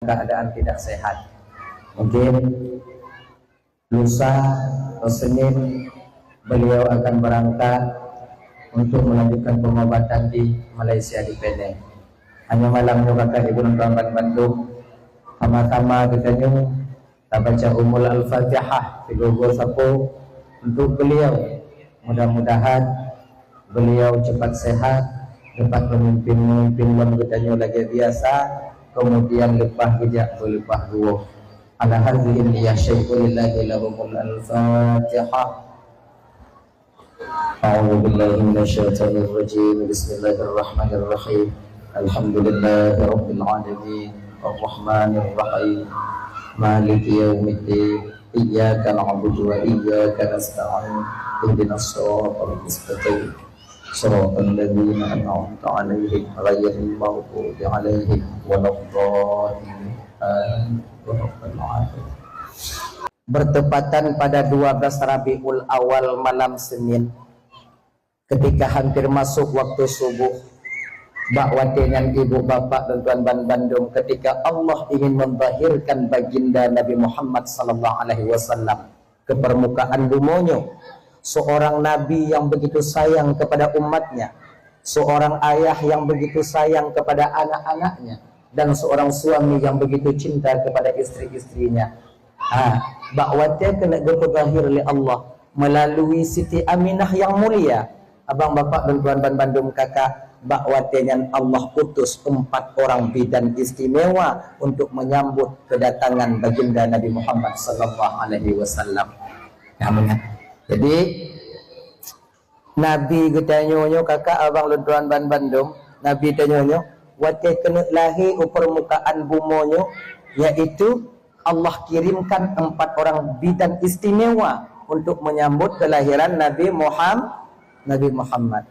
keadaan tidak sehat. Mungkin lusa atau Senin beliau akan berangkat untuk melanjutkan pengobatan di Malaysia, di Penang. Hanya malamnya kakak ibu nonton Bandung, sama-sama kita baca Ummul Al-Fatihah digogo sapu untuk beliau. Mudah-mudahan beliau cepat sehat, dapat memimpin kita lagi biasa, kemudian lepas bijak berlepas dua. Ala hadhihi niyah syai'ulillahi lahumul Al-Fatihah. A'udzu billahi minasyaitonir rajim. Bismillahirrahmanirrahim. Alhamdulillahirabbil alamin. Arrahmanir rahim. Maliki yaumiddin. Iyyaka na'budu wa iyyaka nasta'in. Ihdinas shiratal mustaqim. Shiratal ladzina an'amta 'alaihim ghairil maghdubi 'alaihim waladdallin. Bertepatan pada 12 Rabiul Awal malam Senin, ketika hampir masuk waktu subuh, bakwa dengan ibu bapak dan tuan Bandung, ketika Allah ingin membahirkan baginda Nabi Muhammad sallallahu alaihi wasallam ke permukaan dunia, seorang nabi yang begitu sayang kepada umatnya, seorang ayah yang begitu sayang kepada anak-anaknya, dan seorang suami yang begitu cinta kepada istri-istrinya. Bakwatnya kena berpegahir oleh Allah melalui Siti Aminah yang mulia. Abang bapak dan tuan Bandung kakak, bakwatnya Allah utus 4 orang bidan istimewa untuk menyambut kedatangan baginda Nabi Muhammad sallallahu alaihi wasallam. Jadi Nabi kita nyonyo kakak abang dan tuan Bandung, Nabi tanyonyo wate kena lahir ke permukaan bumonyo, yaitu Allah kirimkan 4 orang bidan istimewa untuk menyambut kelahiran Nabi Muhammad.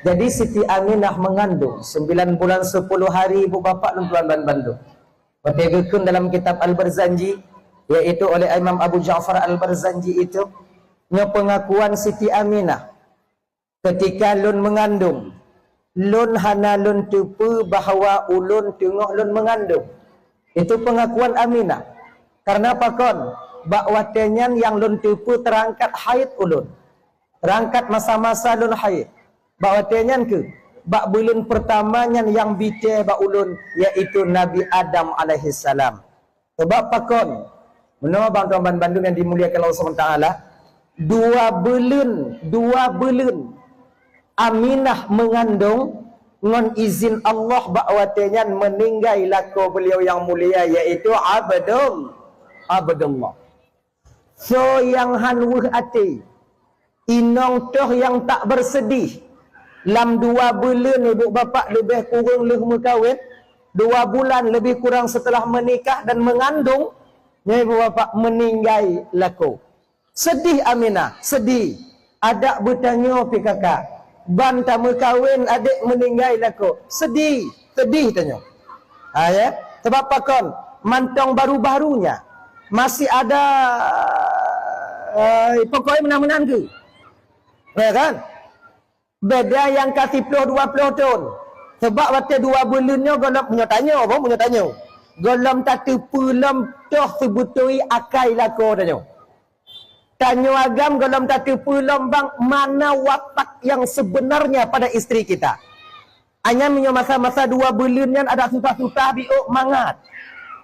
Jadi Siti Aminah mengandung 9 bulan 10 hari ibu bapak dan tuan Bandung. Bertegukan dalam kitab Al-Barzanji, yaitu oleh Imam Abu Ja'far Al-Barzanji itu, pengakuan Siti Aminah ketika lun mengandung, lun hana lun tupu bahawa ulun tengok lun mengandung. Itu pengakuan Aminah. Karena apa kon? Bakwatenyan yang lun tupu terangkat haid ulun, terangkat masa-masa lun haid. Bakwatenyan ke bak bulan pertamanya yang bite bak ulun, yaitu Nabi Adam alaihi salam. Sebab apa kon? Menurut bang tuan Bandung yang dimuliakan Allah SWT, 2 bulan Aminah mengandung ngon izin Allah, bakwatenyan meninggal lako beliau yang mulia, yaitu Abdullah. So yang hanwuh ati inong toh yang tak bersedih lam 2 bulan ibu bapak lebih kurang leh kawin, 2 bulan lebih kurang setelah menikah dan mengandung, ibu bapak meninggal lako. Sedih Aminah, sedih. Adak bertanya pi kakak, banta kawin adik meninggal lako. Sedih tanya. Ya, sebab apa kon? Mantong baru-barunya masih ada pokoknya menang-menang ke, ya kan? Beda yang kasih 20 tahun. Sebab waktu 2 bulannya golom punya tanya, golom tak pulam toh sebutui akai lako tanya agam golom tak pulam bang mana watak yang sebenarnya pada istri kita. Hanya minyak masa-masa 2 bulannya ada susah-susah biuk mangat,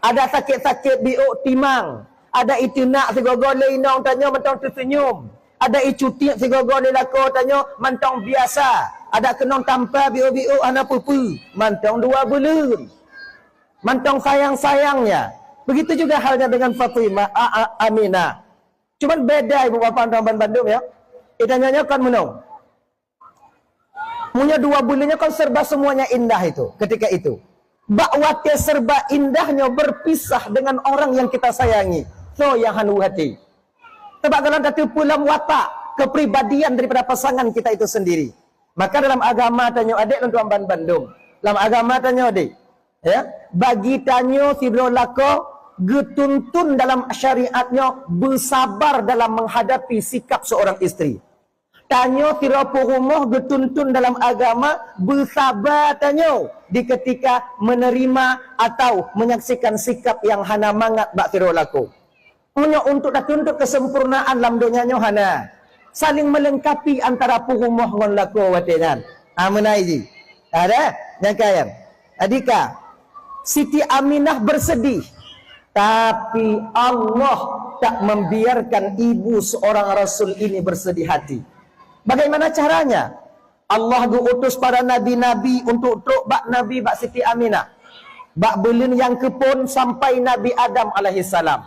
ada sakit-sakit biuk timang, ada itu nak segogole inong tanya mentang tersenyum, ada icuti segogole lako tanya mentang biasa, ada kenong tanpa biuk-biuk ana pupu mentang 2 bulan, mentang sayang-sayangnya. Begitu juga halnya dengan Fatimah Aminah. Cuman beda ibu bapak dan Bandung ya. Itanya kan menong. Punya 2 bulannya kan serba semuanya indah itu ketika itu. Bakwatnya serba indahnya berpisah dengan orang yang kita sayangi. So yang hanu hati. Sebab kalau datu pulang watak kepribadian daripada pasangan kita itu sendiri. Maka dalam agama tanya adik dan tuan Bandung. Dalam agama tanya adik, ya, bagi tanya si lako getuntun dalam syariatnya bersabar dalam menghadapi sikap seorang istri. Tanyo tirapu rumah getuntun dalam agama bersabar tanyo di ketika menerima atau menyaksikan sikap yang hana mangat bak tiro laku. Menyo untuk dah tuntut kesempurnaan dalam dunianya hana. Saling melengkapi antara rumah ngon laku watenan. Menai ji. Ada nyakayam. Adika Siti Aminah bersedih. Tapi Allah tak membiarkan ibu seorang Rasul ini bersedih hati. Bagaimana caranya? Allah diutus para nabi-nabi untuk truk bak Nabi bak Siti Aminah. Bak belin yang kepun sampai Nabi Adam alaihi salam.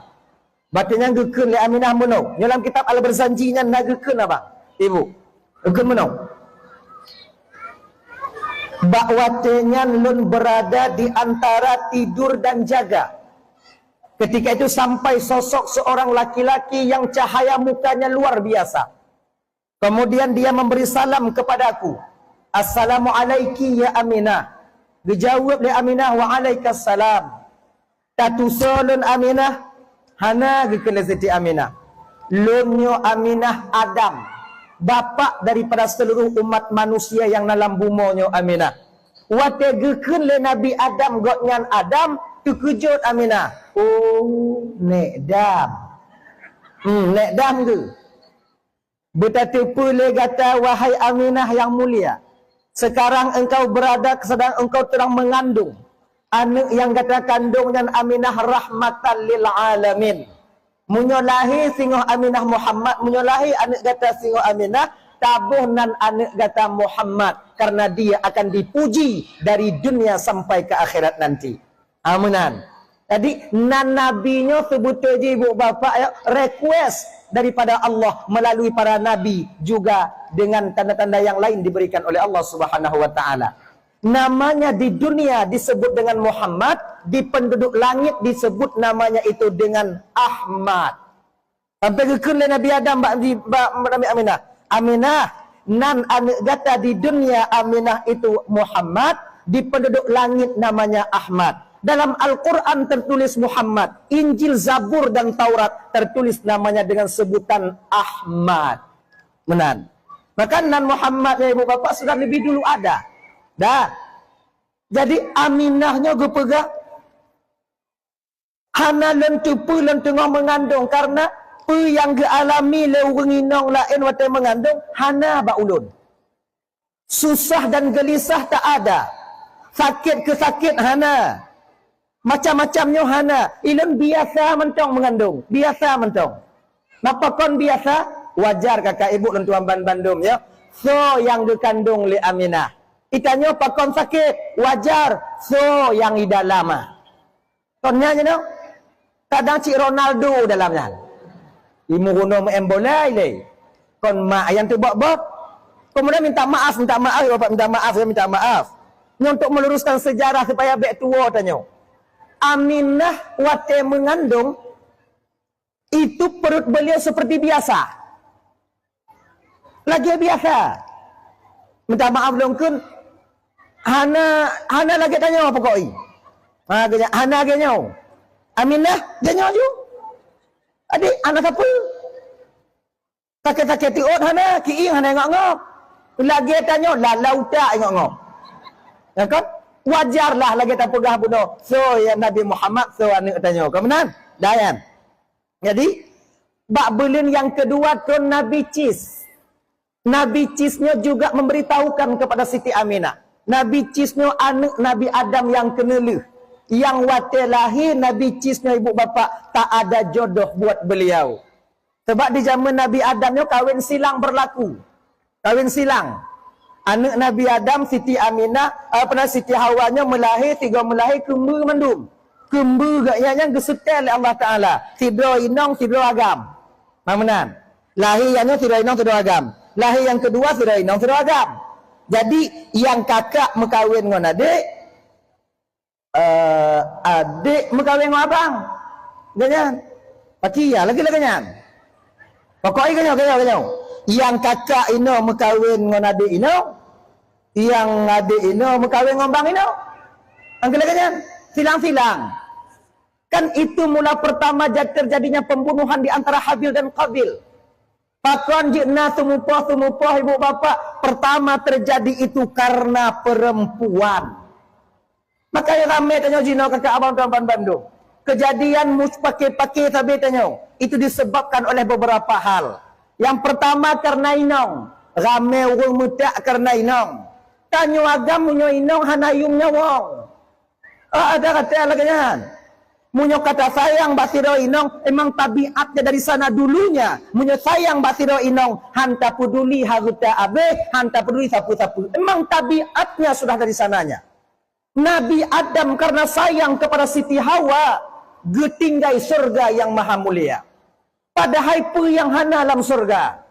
Batanya gekun le Aminah menau. Dalam kitab Al-Barzanjinya nak gekun apa? Ibu. Gekun menau. Bak watenya lun berada di antara tidur dan jaga. Ketika itu sampai sosok seorang laki-laki yang cahaya mukanya luar biasa. Kemudian dia memberi salam kepadaku. Assalamualaikum ya Aminah. Dijawab oleh Aminah, waalaikumsalam. Tatusolun Aminah. Hana gekele Siti Aminah. Lunyo Aminah Adam. Bapak daripada seluruh umat manusia yang dalam bumonyo Aminah. Wate gekun le Nabi Adam gotnyan Adam. Terkejut Aminah. Oh, nek dam. Nek dam ke? Bertata pula kata, wahai Aminah yang mulia, sekarang engkau berada, sedang engkau terang mengandung anak yang kata kandung dan Aminah rahmatan lil alamin. Munyolahi singoh Aminah Muhammad, munyolahi anak kata singoh Aminah, tabuh nan anak kata Muhammad, karena dia akan dipuji dari dunia sampai ke akhirat nanti. Aminan. Jadi nan nabinya sebut je ibu bapa ya, request daripada Allah melalui para nabi juga dengan tanda-tanda yang lain diberikan oleh Allah Subhanahu wa taala. Namanya di dunia disebut dengan Muhammad, di penduduk langit disebut namanya itu dengan Ahmad. Sampai ke Nabi Adam Nabi Aminah. Aminah nan anak gata di dunia Aminah itu Muhammad, di penduduk langit namanya Ahmad. Dalam Al-Quran tertulis Muhammad, Injil, Zabur dan Taurat tertulis namanya dengan sebutan Ahmad. Menan. Maka nan Muhammad ya ibu bapak sudah lebih dulu ada. Dah. Jadi Aminahnya gue pegang. Hana lentu pu lentengah mengandung karena pu yang gue alami lewinginong lain watai mengandung hana ba ulun. Susah dan gelisah tak ada. Sakit ke sakit hana. Macam-macamnya hana. Ilmu biasa mentong mengandung. Biasa mentong. Napa kon biasa? Wajar kakak ibu dan tuan Bandung ya. So yang dikandung li Aminah. Ikannya pakon sakit. Wajar. So yang ida lama. Konnya je no. Kadang Cik Ronaldo dalamnya. Imu guna membolai le. Kon mak yang tu bok-bok. Kemudian minta maaf. Bapak minta maaf. Saya minta maaf. Untuk meluruskan sejarah supaya baik tua tanya. Aminah wate mengandung itu perut beliau seperti biasa. Lagi biasa. Minta maaf longkun. Hana lagi tanya apa koi? Hana lagi nyau. Aminah tanya ju. Adik anak apa? Sakit-sakit tiut hana kiing hana ngok-ngok. Lagi tanya lalau tak ngok-ngok. Ya kan? Wajarlah lagi tak pegah bunuh. So ya Nabi Muhammad so anak tanya. Kemudian dayan. Jadi bak belin yang kedua tu Nabi Cis. Nabi Cisnya juga memberitahukan kepada Siti Aminah. Nabi Cisnya anak Nabi Adam yang kenelu. Yang watelahi Nabi Cisnya ibu bapa tak ada jodoh buat beliau. Sebab di zaman Nabi Adamnya kawin silang berlaku. Kawin silang. Anak Nabi Adam, Siti Aminah, Siti Hawanya melahir, tiga melahir kembu mendum. Kembu gaknya gesetel oleh Allah Ta'ala. Tidro inong, tidro agam. Mamenan. Lahir yang tidro inong, tidro agam. Lahir yang kedua, tidro inong, tidro agam. Jadi, yang kakak mekawin dengan adik, adik mekawin dengan abang. Ganyan. Pakia, lagi ganyan. Pokoknya ganyan. Yang kakak ini mekawin dengan adik ini, yang adik ini mekawin dengan bang ini. Angkat silang-silang. Kan itu mula pertama terjadinya pembunuhan di antara Habil dan Qabil. Pakon jikna tumupoh ibu bapa. Pertama terjadi itu karena perempuan. Makanya ramai tanya jina kakak abang tuan Bandung. Kejadian mus pakai tapi tanya. Itu disebabkan oleh beberapa hal. Yang pertama karena inong. Ramai orang muda karena inong. Tanyo agam munyo inong hanayungnya wong. Ada kata lagi kan. Munyo kata sayang basiro inong emang tabiatnya dari sana dulunya. Munyo sayang basiro inong hanta peduli haruta abe, hanta peduli sapu-sapu. Emang tabiatnya sudah dari sananya. Nabi Adam karena sayang kepada Siti Hawa, getinggai surga yang maha mulia. Padahal pu yang hana dalam surga.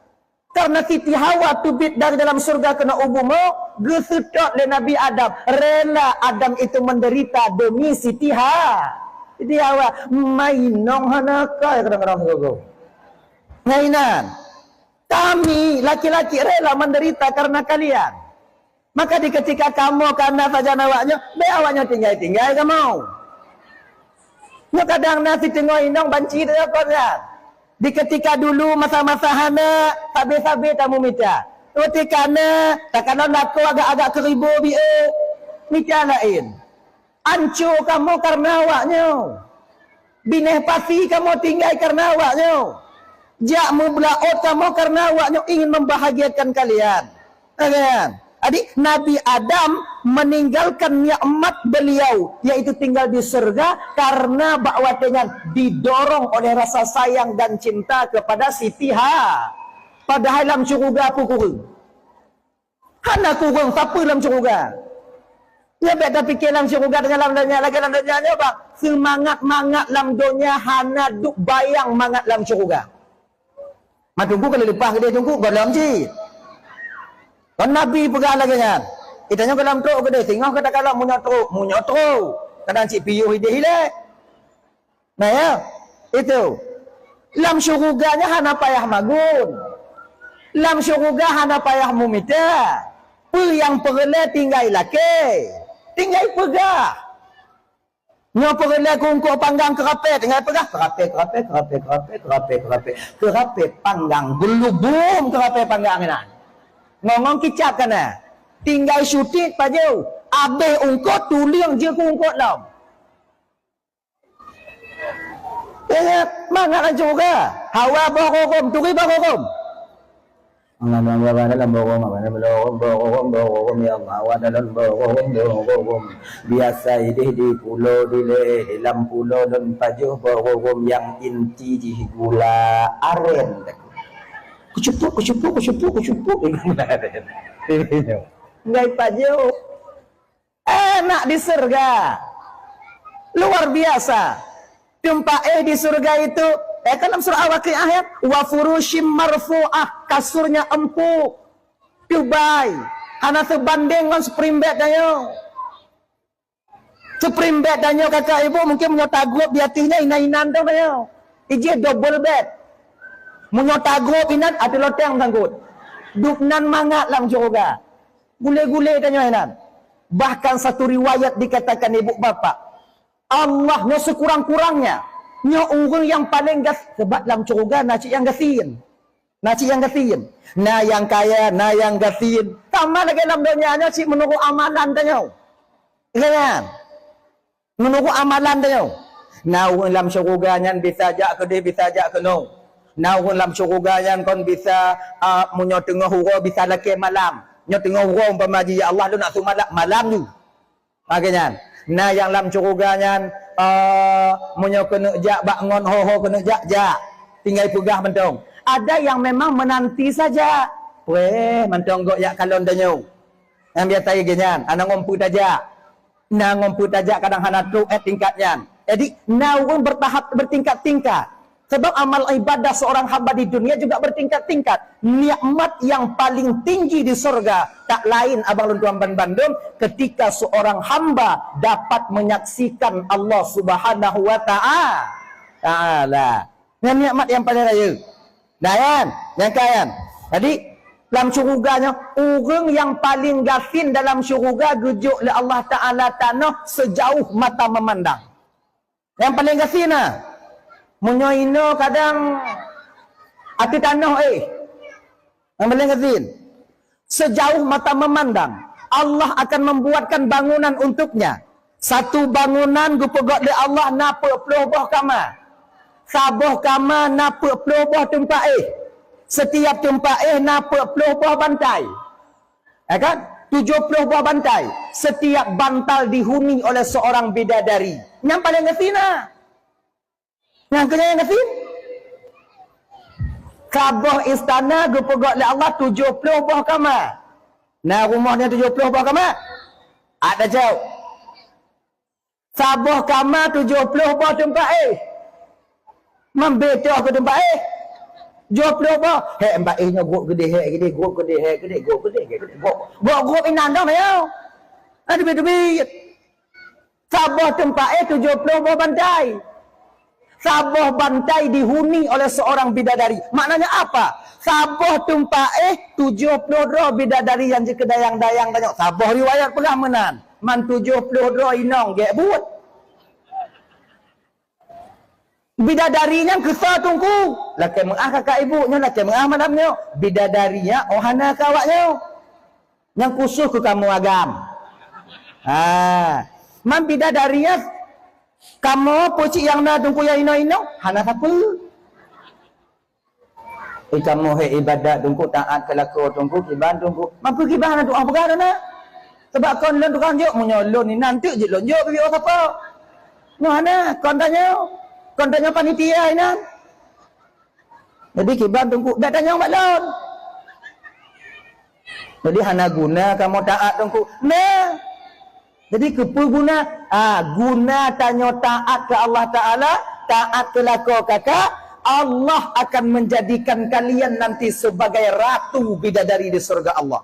Karena Siti Hawa tubit dari dalam surga kena ubumo, gesudot oleh Nabi Adam. Rela Adam itu menderita demi Siti Hawa. Siti Hawa mainong hanaka kadang-kadang gogo. Ngainan. Kami laki-laki rela menderita karena kalian. Maka di ketika kamu karena saja nawaknya, be awaknya tinggal kamu. Nya kadang nasi tengok inong banci dia kan. Di ketika dulu masa-masa hana sabe-sabe tamu minta. Ketika na takkan aku agak-agak keribu minta lain. Ancur kamu karena awaknya. Bineh pasti kamu tinggal karena awaknya. Jakmu belaut kamu karena awaknya ingin membahagiakan kalian. Kan? Adik Nabi Adam meninggalkan nikmat beliau yaitu tinggal di surga karena bakwatnya didorong oleh rasa sayang dan cinta kepada Siti Hawa. Padahal dalam syurga apa kurang? Hana kurang siapa dalam syurga? Ya beda fikir dalam syurga dengan dalam dunia lagi dalam dunia bang. Semangat-mangat dalam dunia hana duk bayang mangat dalam syurga. Mak tunggu kalau lepas dia tunggu dalam cik. Kan Nabi pegang lagi kan. Itanya dalam truk ke dia. Tengah kata kalau munyok truk. Kadang cik piyuh ide hilang. Nah ya. Itu. Lam syuruganya hana payah magun. Lam syuruga hana payah mumita. Yang perle tinggal laki. Tinggal pegah. Nyo perle kungkuk panggang kerapet. Tinggal pegah. Kerapet panggang. Belubum kerapet panggang ini. Ngomong kicap kan tinggal syuting paju abe ungkot tuliang je ungkot lam ya mangat juga hawa bokom turi bokom dalam bokom yang hawa dalam bokom biasa ini di pulau di dalam pulau dan paju bokom yang inti di gula aren kucupuk nggak paju enak di surga luar biasa jumpa di surga itu kan dalam surah Al-Waqiah ayat wa furushim marfu'ah kasurnya empuk dubai hana sebanding dengan spring bed danyo kakak ibu mungkin menyotagup di hatinya ina-inan tu danyo ije double bed menyotagup inan ada loteng sangkut duknan mangat dalam syurga gule-gule tanya inan bahkan satu riwayat dikatakan ibu bapa Allah no sekurang-kurangnya nyo orang yang paling gas sebab dalam syurga nasi yang gasin na yang kaya na yang gasin sama lagi dalam dunia nyo si menunggu amalan tanyo kan menunggu amalan tanyo na orang dalam syurga nyan bisa jak ke dia bisa jak ke no na orang dalam syurga nyan kon bisa munyo tengah hura bisa laki malam nyo tengah hura umpama ya Allah lu nak su malam tu makanya na yang dalam syurga nyan munyo kena jak bangun ho kena jak tinggal pegah mentong ada yang memang menanti saja mentong gok yak kalon danyo yang biasa genyan ana ngompu tajak na ngompu tajak kadang hana tu tingkatnya jadi na orang bertahap bertingkat-tingkat sebab amal ibadah seorang hamba di dunia juga bertingkat-tingkat. Nikmat yang paling tinggi di surga tak lain abang luntuan Bandung ketika seorang hamba dapat menyaksikan Allah Subhanahu wa taala. Dengan nikmat yang paling raya. Dan yang kayan. Jadi dalam syurganya orang yang paling gafin dalam syurga gujuk oleh Allah taala tanah sejauh mata memandang. Yang paling gafin munyo ino kadang ati tanah Yang boleh ngazin. Sejauh mata memandang, Allah akan membuatkan bangunan untuknya. Satu bangunan gupegok de Allah napa peloboh kamar. Saboh kamar napa peloboh tempat Setiap tempat napa peloboh bantai. Ya kan? 70 buah bantai. Setiap bantal dihuni oleh seorang bidadari. Yang paling ngerti nak. Yang kena ngerti. Kaabah istana gupegok oleh Allah 70 buah kamar. Nah rumahnya 70 buah kamar. Ada jauh. Saboh kamar 70 buah tempat membetoh ke tempat 20 buah. Hei mbak nya gua gede gede gua gede gua inan dah mayo. Ada duit. Saboh tempat 70 buah bantai. Saboh bantai dihuni oleh seorang bidadari. Maknanya apa? Saboh tempat 70 dro bidadari yang jika dayang-dayang tanya. Saboh riwayat pernah menan. Man 70 dro inong gek but. Bidadarinya kesal tungku. Laki mengah kakak ibunya, laki mengah madamnya. Bidadarinya ohana kawaknya. Yang khusus ke kamu agam. Man bidadarinya kamu pocik yang na tungku ya ino hana apa? Kamu ibadat tungku taat kelako tungku kiban tungku. Mampu kiban tu apa kan na? Sebab kon lon tukang jok menyolon ni nanti je lonjok pergi apa? No hana kon tanya panitia ini. Jadi kiban tungku dak tanya mak lon. Jadi hana guna kamu taat tungku. Nah. Jadi kepa guna? Guna tanya taat ke Allah Ta'ala, taat ke lako kakak, Allah akan menjadikan kalian nanti sebagai ratu bidadari di surga Allah.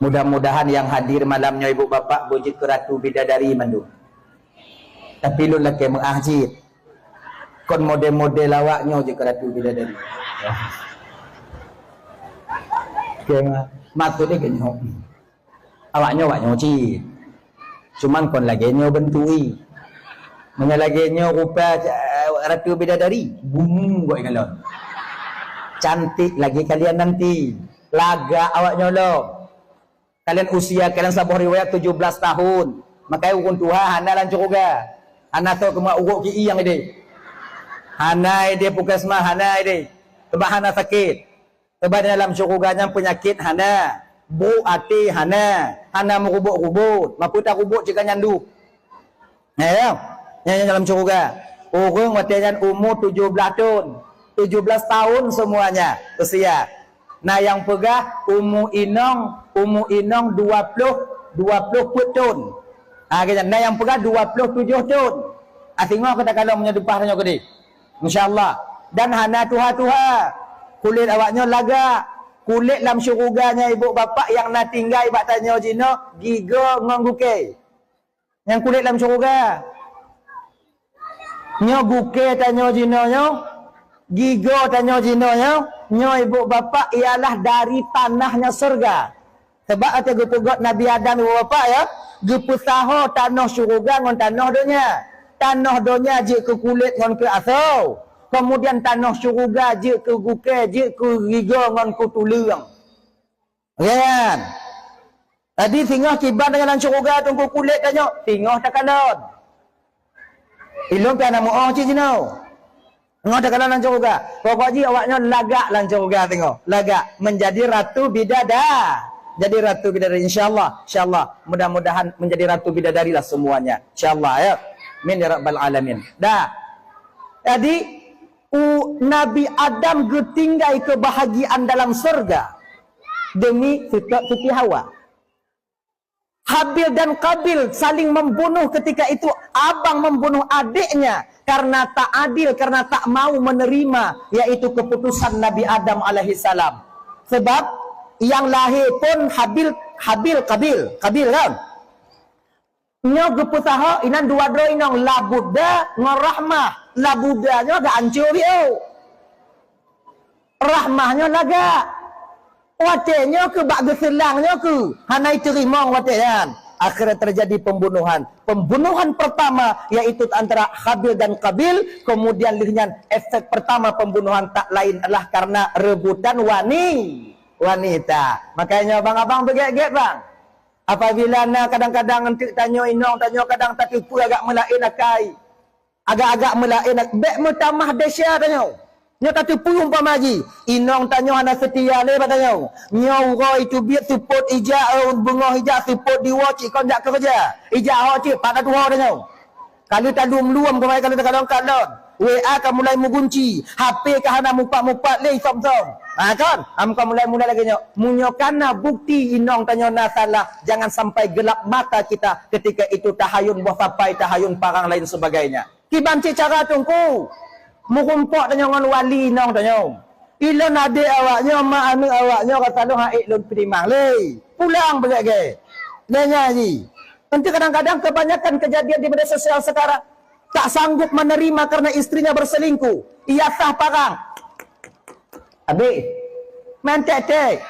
Mudah-mudahan yang hadir malamnya ibu bapak bujit ke ratu bidadari mandu. Tapi lu lagi mengahjid. Kon model-model awaknya je ke ratu bidadari. Maksudnya kenyok. Awaknya cik. Cuman kon lagi nyo bentui. Mana lagi nyo rupa ratu bidadari. Bum buat kalon. Cantik lagi kalian nanti. Laga awaknya lo. Kalian usia kalian sabuh riwayat 17 tahun. Makanya ukun Tuhan hana lancur juga. Hana tahu kema uruk ki yang ide. Hana ide pukasma hana ide. Sebab hana sakit. Sebab dalam syuruganya penyakit hana. Bu ati hana merubuk-rubuk mampu tak rubuk jika nyandu ya yang dalam syurga orang watian umur 17 tahun 17 tahun semuanya usia. Nah yang pegah umur inong 20 tahun. Nah yang pegah 27 tahun. Tengok kita kalau menyedupah tanya gede insyaallah. Dan hana tuha kulit awaknya laga. Kulit dalam syuruganya ibu bapak yang nak tinggal ibat tanya jino giga ngangguke. Yang kulit dalam syurga. Nyo guke tanya jino nyo. Giga tanya jino nyo. Nyo ibu bapak ialah dari tanahnya surga. Sebab ada gupegot Nabi Adam ibu bapak ya. Gupesaho tanah syurga ngon tanah donya. Tanah donya je ke kulit ngon ke asau. Kemudian tanah syurga je ke guke je ke giga ngan ku tulang. Kan? Tadi tinggal kiban dengan syurga tunggu kulit tanya, tinggal tak kalon. Ilmu pian mau cik jino. Ngau tak kalon syurga. Pokoknya awaknya lagak lan syurga tengok. Lagak menjadi ratu bidadari. Jadi ratu bidadari insyaallah. Insyaallah mudah-mudahan menjadi ratu bidadari lah semuanya. Insyaallah ya. Min ya rabbal alamin. Dah. Jadi Nabi Adam ketinggai kebahagiaan dalam surga demi Siti Hawa. Habil dan Qabil saling membunuh ketika itu. Abang membunuh adiknya karena tak adil, karena tak mau menerima yaitu keputusan Nabi Adam alaihissalam. Sebab yang lahir pun Habil Qabil kan. Nyo gepusaha inan dua dro inong labuda ngerahmah. Labudanya agak hancur yo. Rahmahnya laga. Watenya ke bak geselangnya ke. Hanai terima watean. akhirnya terjadi pembunuhan. Pembunuhan pertama yaitu antara Habil dan Qabil, kemudian lihat efek pertama pembunuhan tak lain adalah karena rebutan wanita. Makanya abang-abang berget-get bang. Apabila na kadang-kadang nanti tanya inong, tanya kadang tak tipu agak melain akai. Agak-agak melain bek mutamah desya tanya. Nya kata puyung pamaji. Inong tanya ana setia le tanya. Nya uro itu biar support ija bunga hijau support di watch kon jak kerja. Ija ho cik pada tu ho tanya. Kalau tak luam-luam kemai kalau kadang-kadang WA kan mulai mengunci, HP kan hana mupak-mupak le som-som. Ha kan? Amka mulai lagi nyok. Munyokana bukti inong tanya na salah. Jangan sampai gelap mata kita ketika itu tahayun buah papai, tahayun parang lain sebagainya. Kibanci cara tungku. Mukumpok tanya dengan wali nong tanya. Ilon adik awaknya, mak anu awaknya kata lu haik lun perimang le. Pulang begitu. Nanya ji. Nanti kadang-kadang kebanyakan kejadian di media sosial sekarang tak sanggup menerima karena istrinya berselingkuh. Ia sah parang. Habis. Mentek-tek.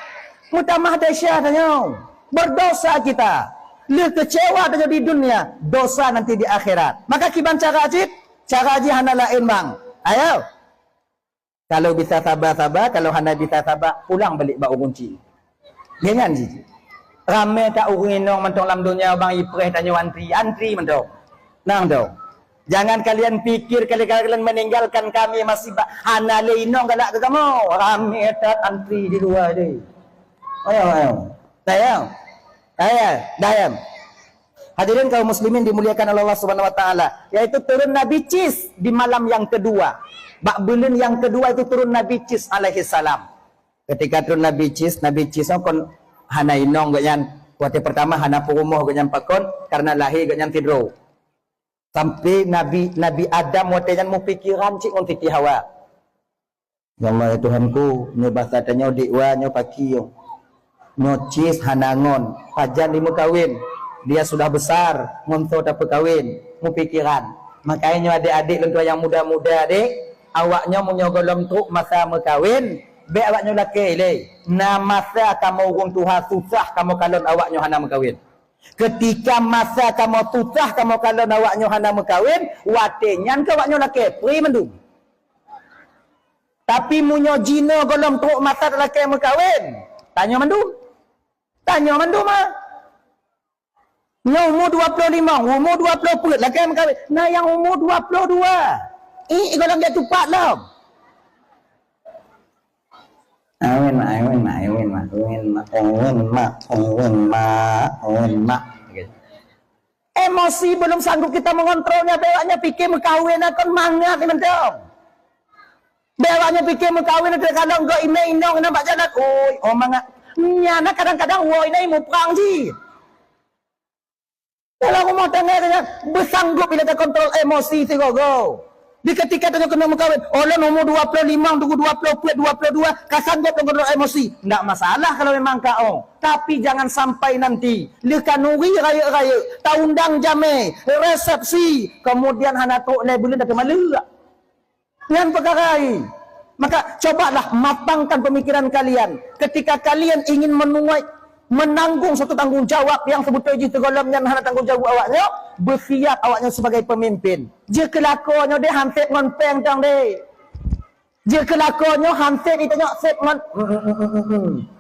Mutamah Dasyah tanya. Berdosa kita. Lu kecewa tanya di dunia. Dosa nanti di akhirat. Maka kiban cara ajit. Cara ajit hana lain bang. Ayo. Kalau bisa sabar-sabar, kalau hana bisa sabar, pulang balik bau kunci. Jangan ji. Ramai tak urung inong mentong lam dunia bang ipreh tanya antri mentong. Nang dong. Jangan kalian pikir kalian meninggalkan kami masih hana le inong galak ke kamu. Ramai tak antri di luar ni. Ayo. Dayang. Hadirin kaum muslimin dimuliakan oleh Allah Subhanahu wa taala, yaitu turun Nabi Cis di malam yang kedua. Bak bulan yang kedua itu turun Nabi Cis alaihi salam. Ketika turun Nabi Cis kon hana inong ganyan. Waktu pertama hana purumuh ganyan pakon karena lahir ganyan tidro. Sampai Nabi Adam waktu mu pikiran cik on fikir Hawa. Ya Allah Tuhanku, nyo bahasa tanya dikwa nyo paki yo. Nyo Cis hanangon, pajan limu kawin. Dia sudah besar, ngonto tak kawin, mu pikiran. Makanya adik-adik lentua yang muda-muda adik, awaknya menyogolom truk masa mekawin, be awaknya laki le. Na masa kamu urung Tuhan susah kamu kalon awaknya hana mekawin. Ketika masa kamu susah kamu kalon awaknya hana mekawin, watenyan ke awaknya laki, pri mendung. Tapi munyo jino golom truk masa laki mekawin, tanya mendung ah. Yang umur 25, umur 20 pun laki yang kahwin. Nah yang umur 22. Kalau dia cepat lah. Awin mak. Emosi belum sanggup kita mengontrolnya. Bewaknya fikir mengkawin akan mangat ni mentong. Bewaknya fikir mengkawin akan kalau enggak inong nampak jalan. Oh mangat. Nyana kadang-kadang ini mau perang sih. Kalau rumah tangga tanya bersanggup bila tak kontrol emosi si go. Di ketika tanya kena mengkawin, orang umur 25, 22, kasanggup kontrol emosi. Tidak masalah kalau memang kau. Tapi jangan sampai nanti lekanuri raya-raya, taundang jame, resepsi, kemudian hana tok le bulan tak malu. Yang perkara ini. Maka cobalah matangkan pemikiran kalian. Ketika kalian ingin menanggung satu tanggungjawab yang sebetulnya tergolongnya hana tanggungjawab awaknya, bersiap awaknya sebagai pemimpin. Jika kelakuannya dia hansip ngonpeng tang deh. Jika kelakuannya hansip itu nyok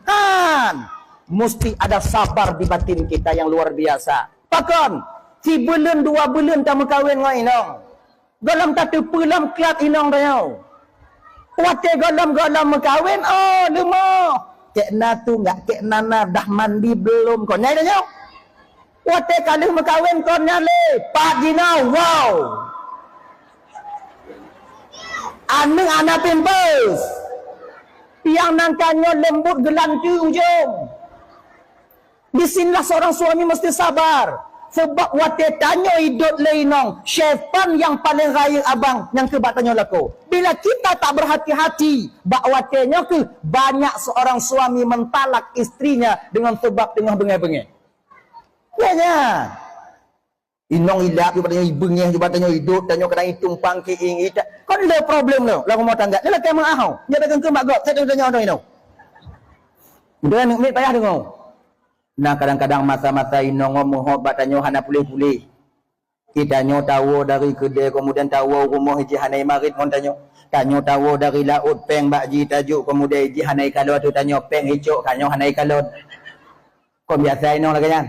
kan mesti ada sabar di batin kita yang luar biasa. Pakon si bulan 2 bulan tak kawin dengan inong. Golom tak terpulang kelat inong dah. Wate golom kawin lemah. Kek na tu enggak kek nana dah mandi belum kau nyai dah. Wate kali mekawin kau nyale pak dina wow. Anu anak pimpus. Yang nangkanya lembut gelantu ujung. Di sinilah seorang suami mesti sabar. Sebab wate tanya hidup leinong, syaitan yang paling raya abang yang kebat tanya laku. Bila kita tak berhati-hati, bak watenya ke banyak seorang suami mentalak istrinya dengan sebab tengah bengah-bengah. Ya. Inong hilap juga tanya bengah juga tanya hidup, tanya kadang hitung pangki ing ita. Kan ada problem lo, lagu mau tangga. Dia laki mengahau. Dia pegang ke mak gok, saya tanya orang itu. Dia nak payah dengar. Nah kadang-kadang masa-masa inong mohon batanyo hana pulih-pulih. Kita nyo tahu dari kedai kemudian tahu rumah iji hanai marit kon tanyo. Tanyo tahu dari laut peng bakji tajuk kemudian iji hanai kalon tu tanyo peng hicok kanyo hanai kalon. Kon biasa inong lagi kan.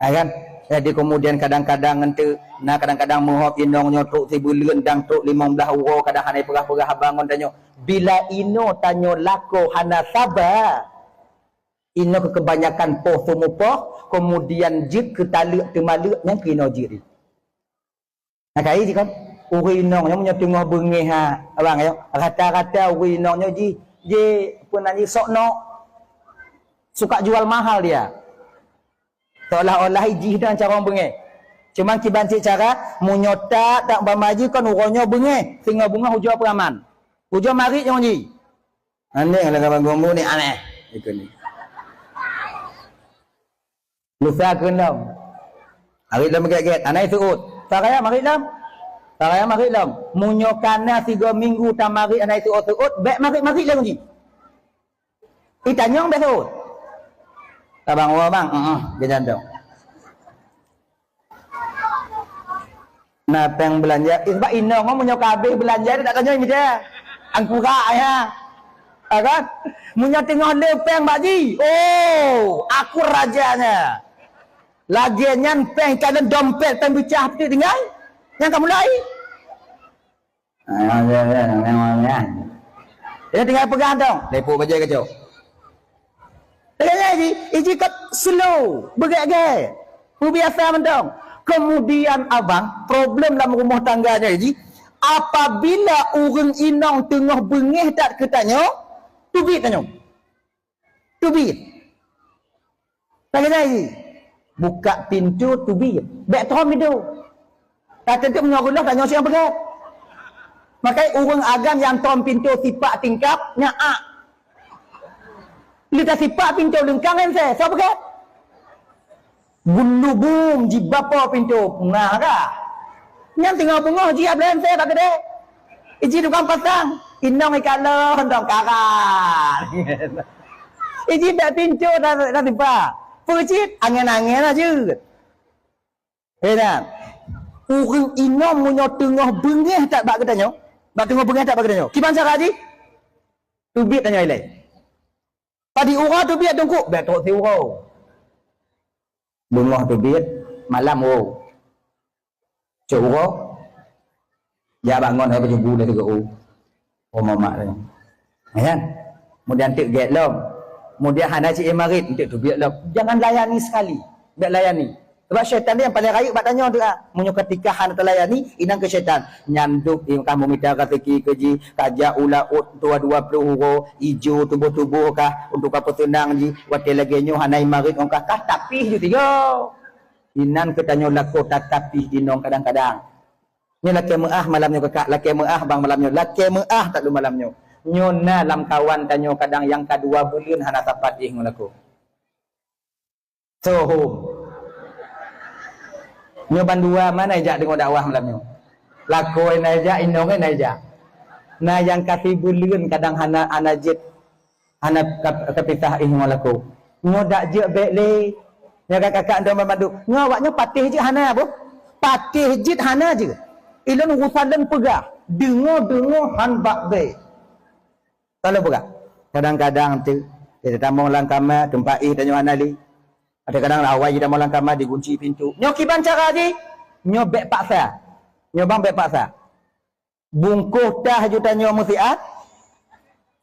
Kan? Jadi kemudian kadang-kadang nanti nah kadang-kadang mohon inong nyo tuk 1,000 leun dang tuk 15 euro kadang hanai perah-perah abang kon tanyo. Bila ino tanyo lako hana sabar. Ino kebanyakan poh sumupoh kemudian jik ketaluk temaluk yang kino jiri. Nah kai ji kan uri inong nya punya tengah bengih ha abang ayo rata-rata uri inong nya ji pun nanti sokno suka jual mahal dia. Seolah-olah ji dan cara bengih. Cuman kiban cik cara munyota tak bamaji kan uronyo bengih sehingga bunga hujau peraman. Hujau mari yang ji. Aneh kalau abang gombo ni aneh. Itu ni. Lusa kenam. Hari lam get-get. Anai suut. Saraya mari lam. Saraya mari lam. Munyokana 3 minggu tamari anai suut. Bek mari lam ni. Itanyong bek suut. Abang bang. Dia jandong. Nah, peng belanja. Sebab inong munyok habis belanja dia tak tanya ni dia. Angkura ya. Kan? Munyok tengah lepeng baji. Oh, aku rajanya. Laginya peng kalian dompet peng bicah tu tinggal. Yang kamu mulai. Dia tinggal pegang dong. Lepuk bajai kacau. Tengah iji kat slow, bergerak-gerak. Biasa mendong. Kemudian abang, problem dalam rumah tangganya iji, apabila orang inong tengah bengih tak ketanya, tubit tanya. Tubit. Tengah iji. Buka pintu tubit. Bek tom itu. Tak tentu menyorong tanya siapa berat. Makanya orang agam yang tom pintu sifat tingkap nyaak. Lita sifat pintu lengkang kan saya. Siapa berat? Bulu bum jibapa pintu pungah dah. Yang tinggal pungah jiap lain saya tak kena. Iji tukang pasang. Inong ikalon dong karan. Iji bek pintu dah sifat. Percit angin-angin aja. Hei orang inong punya tengah bengih tak bak katanya. Bak tengah bengih tak bak katanya. Kiban cara haji? Tubit tanya ilai. Tadi urau tubit tungku. Bek tok si urau. Bengah tubit malam urau. Cuk urau. Ya bangun hai berjumpa dah tiga urau. Oh mamak tanya. Kan? Kemudian tik get lom. Kemudian hana cik marit untuk tu biarlah jangan layani sekali. Biar layani. Sebab syaitan dia yang paling raik buat tanya tu ah. Munyo ketika hana terlayani inang ke syaitan. Nyanduk kamu minta rezeki keji, kajak ulaut tua 20 euro, ijo tubuh-tubuh kah untuk apa senang ji. Watil lagi nyo hana marit ongkah kah tapi ju tiga. Inan ketanya lako tapi inong kadang-kadang. Ni laki meah malamnya kakak, laki meah bang malamnya, laki meah tak lu malamnya. Nyona lam kawan tanyo kadang yang kedua bulan hana tapat ih ngelaku. So nyo bandua mana ajak dengar dakwah malamnya. Lako naija inong naija. Nah yang kasih bulan kadang hana anajit hana kepisah ih ngelaku. Nyo dak je bek le. Ya kakak anda memadu. Ngawaknya patih je hana bu. Patih jit hana je. Ilon urusan pegah. Dengar han bak be. Kalau buka, kadang-kadang tu kita tamu lang kamar, tempat tanya anali. Ada kadang awal kita malang kamar dikunci pintu. Nyo kiban cara je, nyo bek paksa, nyo bang bek paksa. Bungkuh dah juta nyo musiat,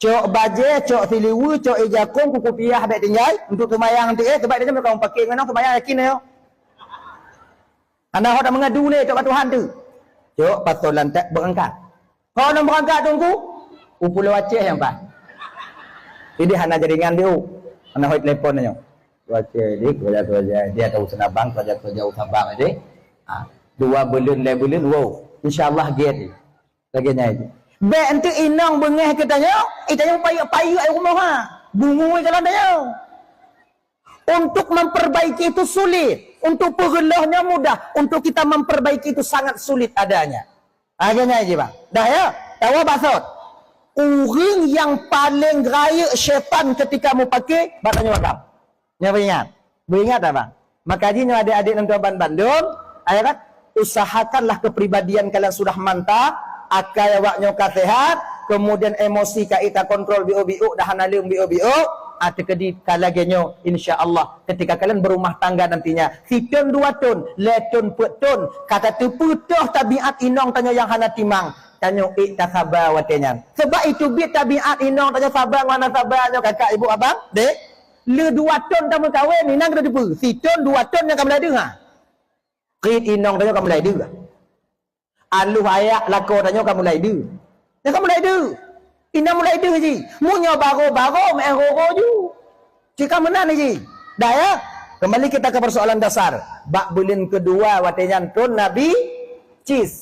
cok baje, cok siliwu, cok ijakung, kuku piah bek tinggal untuk semayang tu sebab dia mereka pakai dengan semayang yakin yo. Anda hendak mengadu le cok Tuhan tu. Cok pasolan tak berangkat. Kalau nak berangkat tunggu. Pulau Aceh yang pak. Jadi hana jaringan dia. Hana hoi telefon dia. Aceh dik kerja dia tahu senabang kerja Sabang aje. 2 bulan le bulan wow. Insyaallah get. Lagi nyai. Be ente inang bengeh katanya, itanya payu ai rumah ha. Bungu jalan dia. Untuk memperbaiki itu sulit, untuk pergelahnya mudah, untuk kita memperbaiki itu sangat sulit adanya. Agaknya aja bang. Dah ya, tahu basot. Orang yang paling raya syaitan ketika mau pakai, batanya wakam. Nya beringat abang. Maka jinya adik-adik dan tuan Bandung, ayat kan usahakanlah kepribadian kalian sudah mantap, akal awaknya sehat, kemudian emosi kita kontrol bio-bio dah hanalium bio-bio, kedi kalagenyo insyaallah ketika kalian berumah tangga nantinya. Fitun 2 tun, letun putun, kata tu putuh tabiat inong tanya yang hana timang. Tanya iktasaba watenya. Sebab itu bit tabiat inong tanya sabar mana sabarnya kakak ibu abang, dek. Le 2 ton tamu kahwin ni nang kena depu. Fitun 2 ton yang kamu ada ha. Kit inong tanya kamu mulai dia. Alu ayak lako tanya kamu mulai dia. Yang kamu mulai dia. Ina mulai dia ji. Munyo baro-baro main roro ju. Jika mana ni ji? Dah ya. Kembali kita ke persoalan dasar. Bak bulan kedua watenyan tun Nabi Cis.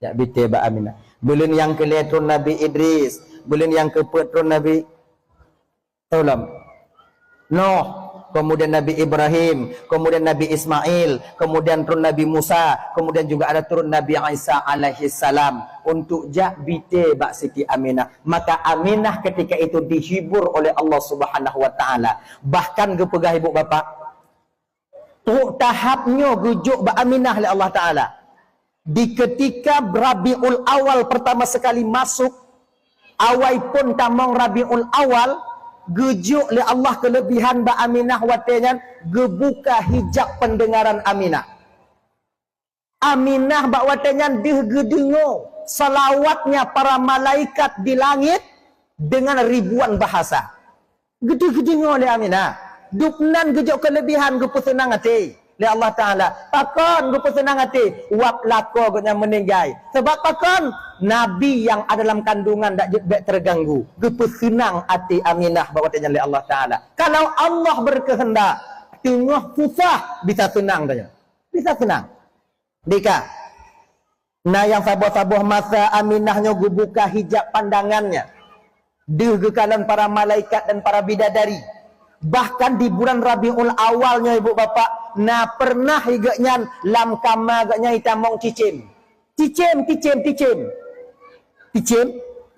Ya bite ba Aminah. Bulan yang kelima tun Nabi Idris. Bulan yang keempat tun Nabi Taulam. Nuh, kemudian Nabi Ibrahim, kemudian Nabi Ismail, kemudian turun Nabi Musa, kemudian juga ada turun Nabi Isa alaihi salam untuk jak bite bak Siti Aminah. Maka Aminah ketika itu dihibur oleh Allah Subhanahu wa taala. Bahkan gepegah ibu bapa tu tahapnya gujuk bak Aminah oleh Allah taala. Di ketika Rabiul Awal pertama sekali masuk, awai pun tamong Rabiul Awal gejuk oleh Allah kelebihan ba Aminah watenya gebuka hijab pendengaran Aminah. Aminah ba watenya digedengo salawatnya para malaikat di langit dengan ribuan bahasa. Gede-gedengo oleh Aminah. Dupnan gejuk kelebihan gepu senang hati oleh Allah Taala. Pakon gepu senang hati wap lako genya meninggai. Sebab pakon Nabi yang ada dalam kandungan tak terganggu. Gepu senang hati Aminah bahawa tanya oleh Allah Ta'ala. Kalau Allah berkehendak, tengah susah, bisa senang tanya. Bisa senang. Dika. Nah yang sabuh-sabuh masa Aminahnya buka hijab pandangannya. Di gekalan para malaikat dan para bidadari. Bahkan di bulan Rabiul Awalnya ibu bapa, nah pernah higanya lam kama gaknya itamong cicim. Cicim.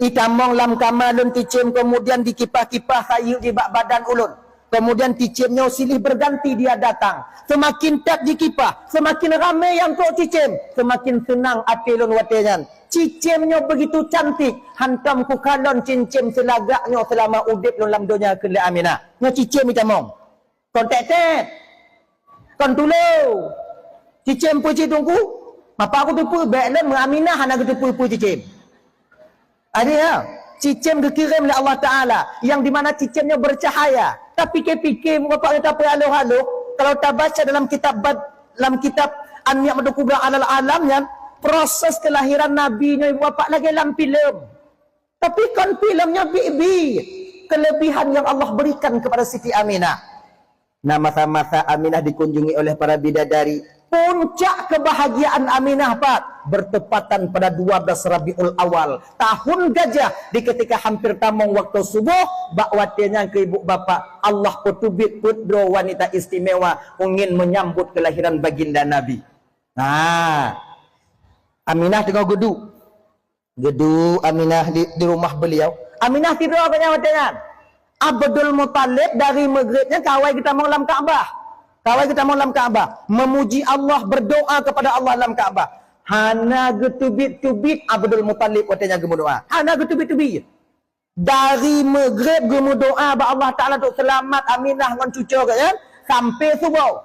Itamong lam kamalun ticim, kemudian dikipah-kipah kayu di bak badan ulun. Kemudian ticimnya silih berganti dia datang. Semakin tak dikipah, semakin ramai yang kau cicim, semakin senang hati ulun watenyan. Cicimnya begitu cantik, hantam ku kalon cincim selagaknya selama udip ulun lam dunia ke Aminah. Nya cicim itamong. Kontek-tek. Kon tulu. Cicim puji tunggu. Apa aku tupu baiklah mengaminah anak tupu cicim. Ada ya, cicim dikirim oleh Allah Taala yang di mana cicimnya bercahaya. Tapi fikir bapak kata apa halu-halu, kalau tak baca dalam kitab An-Ni'mat Kubra alal alamnya, proses kelahiran nabinya ibu bapak lagi dalam filem. Tapi kan filmnya bibi kelebihan yang Allah berikan kepada Siti Aminah. Nah masa-masa Aminah dikunjungi oleh para bidadari. Puncak kebahagiaan Aminah Pak bertepatan pada 12 Rabiul Awal tahun gajah, di ketika hampir tamong waktu subuh bakwatnya ke ibu bapa Allah petubit putro wanita istimewa ingin menyambut kelahiran baginda Nabi. Nah Aminah tengah gedu Aminah di rumah beliau. Aminah tidur apa watnya Abdul Muttalib dari maghribnya kawai kita mau lam Ka'bah. Kawai kita mau dalam Kaabah, memuji Allah, berdoa kepada Allah dalam Kaabah. Hana getubit-tubit Abdul Muttalib katanya gemu doa. Hana getubit-tubit. Dari maghrib gemu doa ba Allah Taala untuk selamat Aminah ngan cucu kan sampai subuh.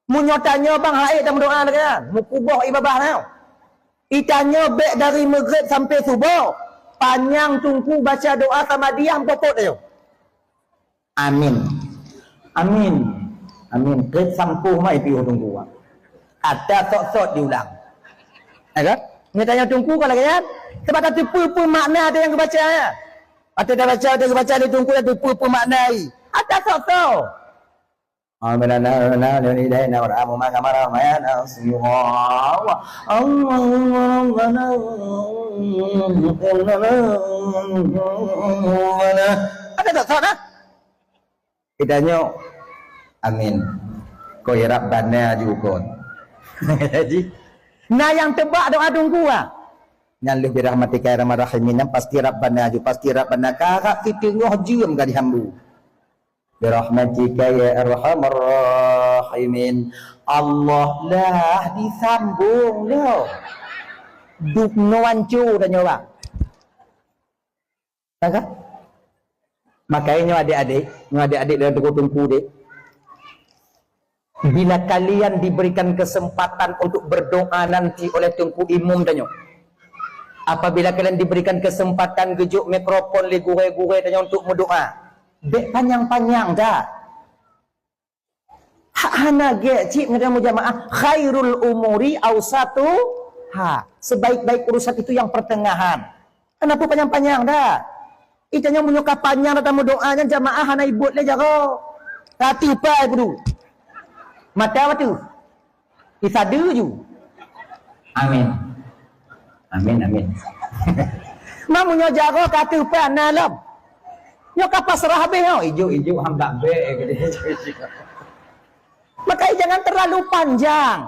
Munyotanya bang haid dalam doa kan. Mukubah ibadah tau. Itanya baik dari maghrib sampai subuh. Panjang tunggu baca doa sama dia popot dia. Amin. Amin. Amin. Kait sampuh mai piu tunggu. Ada sok-sok diulang. Ada? Ni tanya tunggu kalau kan. Sebab ada tipu makna ada yang kebaca ya. Ada dah baca ada kebaca ada tunggu ada tipu makna ai. Ada sok-sok. Amanana ni dai na ramu ma kamara ma ya Allah. Allahumma ada sok-sok nah. Kitanya amin. Kau irap bana juga. Jadi, nah yang tebak doa tunggu ah. Yang lebih rahmatika rahmatin rahimin pasti Rabbana ju pasti Rabbana kakak kita ngoh jiem gadi hambu. Birahmatika ya arhamar rahimin. Allah lah disambung dah. Duk nuancu dah nyoba. Tak? Makanya adik-adik dalam tungku dek. Bila kalian diberikan kesempatan untuk berdoa nanti oleh tungku imam tanya. Apabila kalian diberikan kesempatan gejuk mikrofon li gure-gure tanya untuk berdoa. Dek panjang-panjang dah. Hana ge cik ngadamu jamaah khairul umuri awsatu sebaik-baik urusan itu yang pertengahan. Kenapa panjang-panjang dah? Itanya menyuka panjang datang doanya jamaah hana ibut le jaro. Hati pai budu. Mata apa tu? Isadu ju. Amin. Amin. Mamunya jaro kata pai nalam. Nyo kapasrah habis yo. Ijo hamba be Makanya jangan terlalu panjang.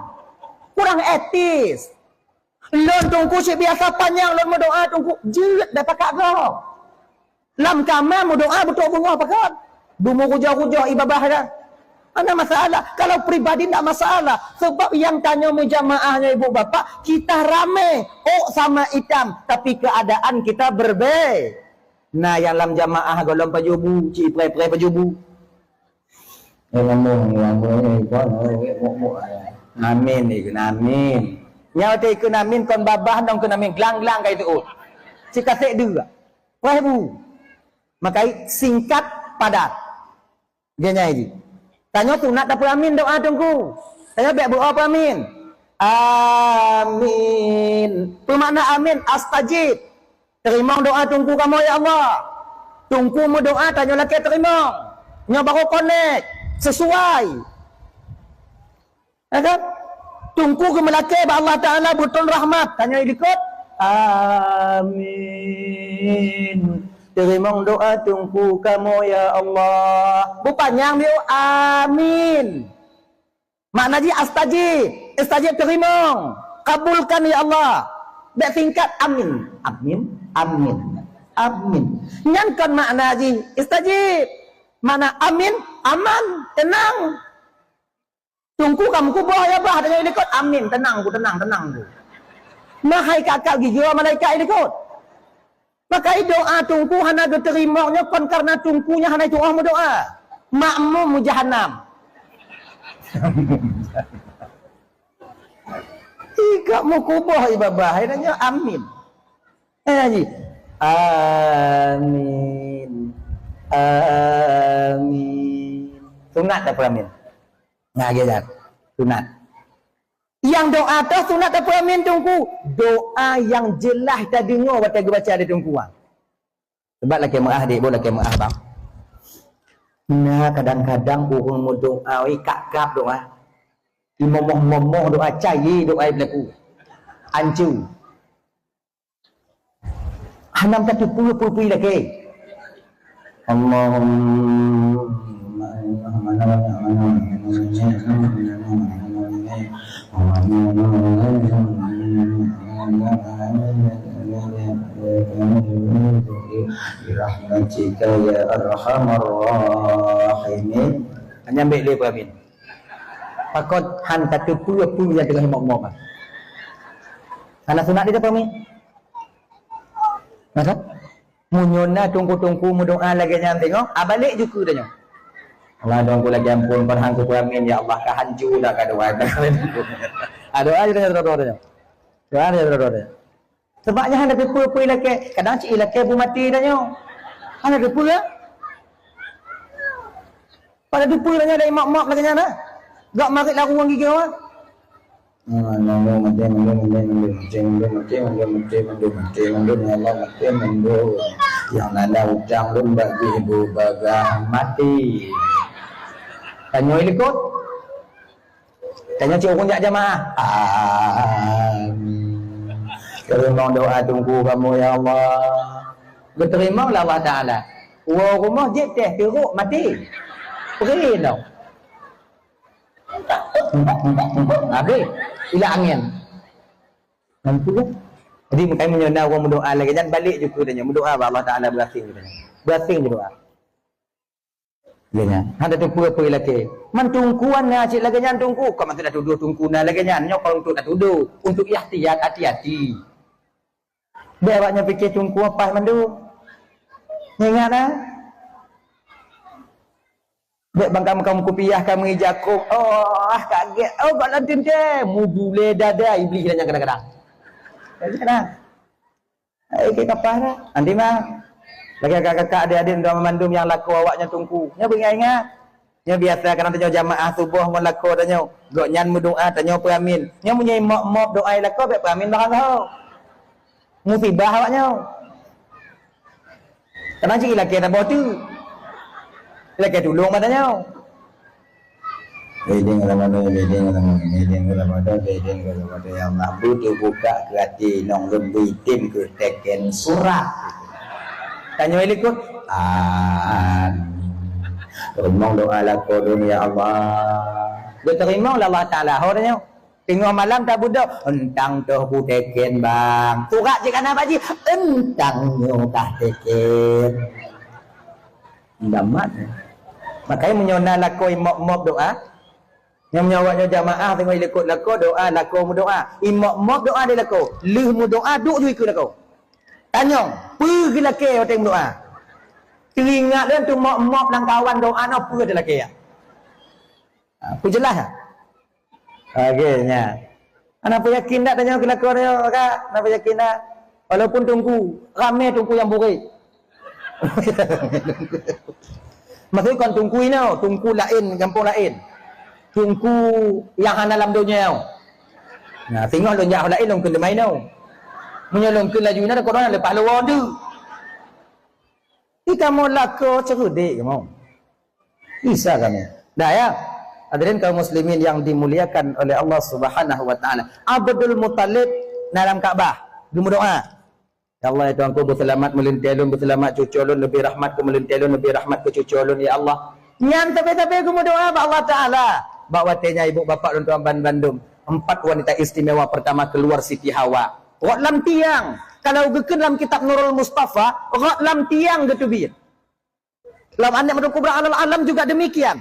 Kurang etis. Lon tungku si biasa panjang lon berdoa tungku jeut dah pakak go. Lam kamar berdoa betul bunga pakak. Bunga hujah-hujah ibadah dah. Ada masalah. Kalau pribadi tak masalah. Sebab yang tanya mujamaahnya ibu bapa, kita ramai. Oh sama hitam. Tapi keadaan kita berbeza. Nah yang dalam jamaah golong pajubu, cik prai-prai pajubu. Amin ikut amin. Nyawa te ikut amin kon babah dong ikut amin gelang-gelang kayak itu. Cik kasih dua. Wah bu. Makai singkat padat. Dia nyai. Tanya tu nak dapur amin doa tunggu. Tanya biar doa apa amin. Amin. Tu makna amin astajib. Terima doa tunggu kamu ya Allah. Tunggu mu doa tanya laki terima. Nya baru connect sesuai. Ya kan? Tunggu ke melaki Allah Taala betul rahmat. Tanya ikut. Amin. Terima doa tunggu kamu ya Allah. Bukannya dia amin. Makna dia astajib. Astajib terima. Kabulkan ya Allah. Baik singkat amin. Amin. Nyangkan makna ji istajib. Mana amin, aman, tenang. Tunggu kamu kubah ya bah dengan ikut amin, tenang ku. Mahai kakak gigi malaikat ikut. Maka doa tunggu hana diterimanya kan karena tunggunya hana itu orang berdoa. Makmum jahannam. Tiga mu kubah ibabah hanya amin. Ji. Amin. Sunat apa amin? Nah dia sunat. Yang doa tu sunat apa amin tunggu? Doa yang jelas dah dengar waktu aku baca ada tunggu. Sebab laki maah adik boleh laki maah bang. Nah kadang-kadang orang mau doa kak doa. Imomoh doa cair doa berlaku. Ancu. Hanam kata puluh-puluh lagi. Birahmatika ya arhamar rahimin. Hanya ambil dia amin. Pakot han kata puluh-puluh yang tengah mok-mok. Karena sunat dia apa amin? Maka munyona tunggu doa lagi nyam tengok balik juga dah. Allah dongku lagi ampun perhang ku amin ya Allah ka hancur dah ka doa. Doa aja doa. Doa aja. Sebabnya hang ada pui lagi kadang cik lagi bu mati dah nyo. Hang ada pui ya. Pada pui dah ada mak lagi nyana. Gak marit lagu wang gigi awak. Yang nada ujang lun bagi ibu bagah mati. Tanya ikut. Tanya cik orang jak jamaah. Amin. Terima doa tunggu kamu ya Allah. Berterima lah Allah Ta'ala. Wa rumah je teh teruk mati. Pergi tau. Habis. Ila angin. Nanti kan. Jadi makanya menyona orang berdoa lagi. Jangan balik juga tanya. Berdoa Allah Ta'ala berasing. Berasing berdoa. Lenya, ada tu apa lagi? Mentungkuan na cik lagi nyan tungku. Kau mantu dah tuduh tungku na lagi nyan. Nyo kalau untuk dah tuduh, untuk ihtiyat hati-hati. Dia awaknya fikir tungku apa mandu? Ingat na? Dek bangkam kamu kupiah kamu ijakuk. Oh, kaget. Oh, kau lantin deh. Mu bule dada iblis dan kadang-kadang. Kadang-kadang. Kita kapal dah. Nanti mah. Lagi kakak-kakak adik-adik dalam mandum yang laku awaknya tungku. Nya ingat. Nya biasa kadang tanya jamaah subuh mun laku tanya. Gok nyan mu doa tanya apa amin. Nya punya mok-mok doa laku be amin barang kau. Musibah awaknya. Kadang cik laki ada bawa tu. Laki tolong matanya. Bedeng kalau mana, bedeng kalau mana, bedeng kalau mana, bedeng kalau mana yang mampu dibuka ke hati nong lebih tim ke teken surah. Tanya ikut. Terima doa laku dunia Allah. Dia terima oleh Allah Ta'ala. Orangnya tengok malam tak budak. Entang tu teken bang. Surat cik apa ji? Entang nyukah teken. Damat. Makanya menyona laku imok-mok doa. Yang menyawaknya jamaah tengok ikut laku doa laku mu doa. Imok-mok doa dia laku. Lih mu doa duk ju ikut laku. Tanya, pergi laki orang doa. Teringat dia tu mok-mok dan kawan doa no pergi dia laki ya. Apa jelas ah? Akhirnya. Kenapa yakin tak tanya ke laku dia kak? Kenapa yakin tak? Walaupun tunggu, ramai tunggu yang burik. Maksudnya kan tunggu ini, tunggu lain, kampung lain. Tunggu yang hana dalam dunia. Nah, tengok dunia lain long kena main tau. Menyolong ke laju nak korang lepas luar tu. Kita mau laku cerdik kamu. Bisa kamu. Dah ya. Hadirin kaum muslimin yang dimuliakan oleh Allah Subhanahu wa taala. Abdul Muttalib dalam Kaabah, dia berdoa. Ya Allah ya Tuhanku berselamat melintelun berselamat cuculun lebih rahmat ke melintelun lebih rahmat ke cuculun ya Allah. Nyan tapi aku berdoa ba Allah taala. Bawa tanya ibu bapa dan tuan Bandung. 4 wanita istimewa pertama keluar Siti Hawa. Lam tiang. Kalau geken dalam kitab Nurul Mustafa, lam tiang getubir. Dalam An-Ni'matul Kubra 'alal alam juga demikian.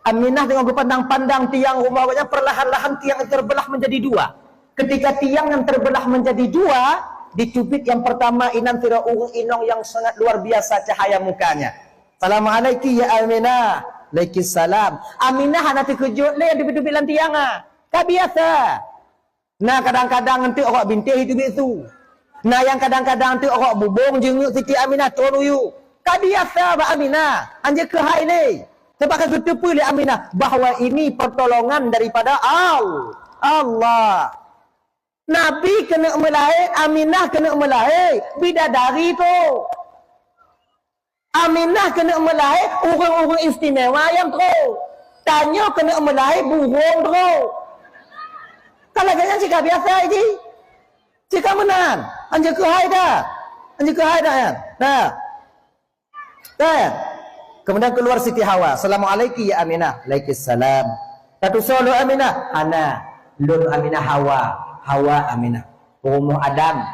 Aminah dengan berpandang-pandang tiang rumahnya perlahan-lahan tiang terbelah menjadi 2. Ketika tiang yang terbelah menjadi 2, dicubit yang pertama inan tira urung inong yang sangat luar biasa cahaya mukanya. Assalamualaikum ya Aminah. Waalaikumsalam. Aminah anak terkejut le yang dubit-dubit dalam tiang ah. Ka biasa. Nah kadang-kadang nanti orang bintih itu. Nah yang kadang-kadang nanti orang bubung jenguk Siti Aminah toruyu. Ka biasa ba Aminah. Anje ke hai ni. Sebab kan ketepu oleh Aminah bahawa ini pertolongan daripada Allah. Nabi kena melahir, Aminah kena melahir, bidadari tu. Aminah kena melahir, orang-orang istimewa yang tu. Tanya kena melahir, burung tu. Kalau kalian cakap biasa ini, cakap menang. Anja ke hai dah. Anja ke hai dah ya. Dah. Dah. Kemudian keluar Siti Hawa. Assalamualaikum ya Aminah. Waalaikumsalam. Satu solo Aminah. Ana. Lun Aminah Hawa. Hawa Aminah. Ummu Adam.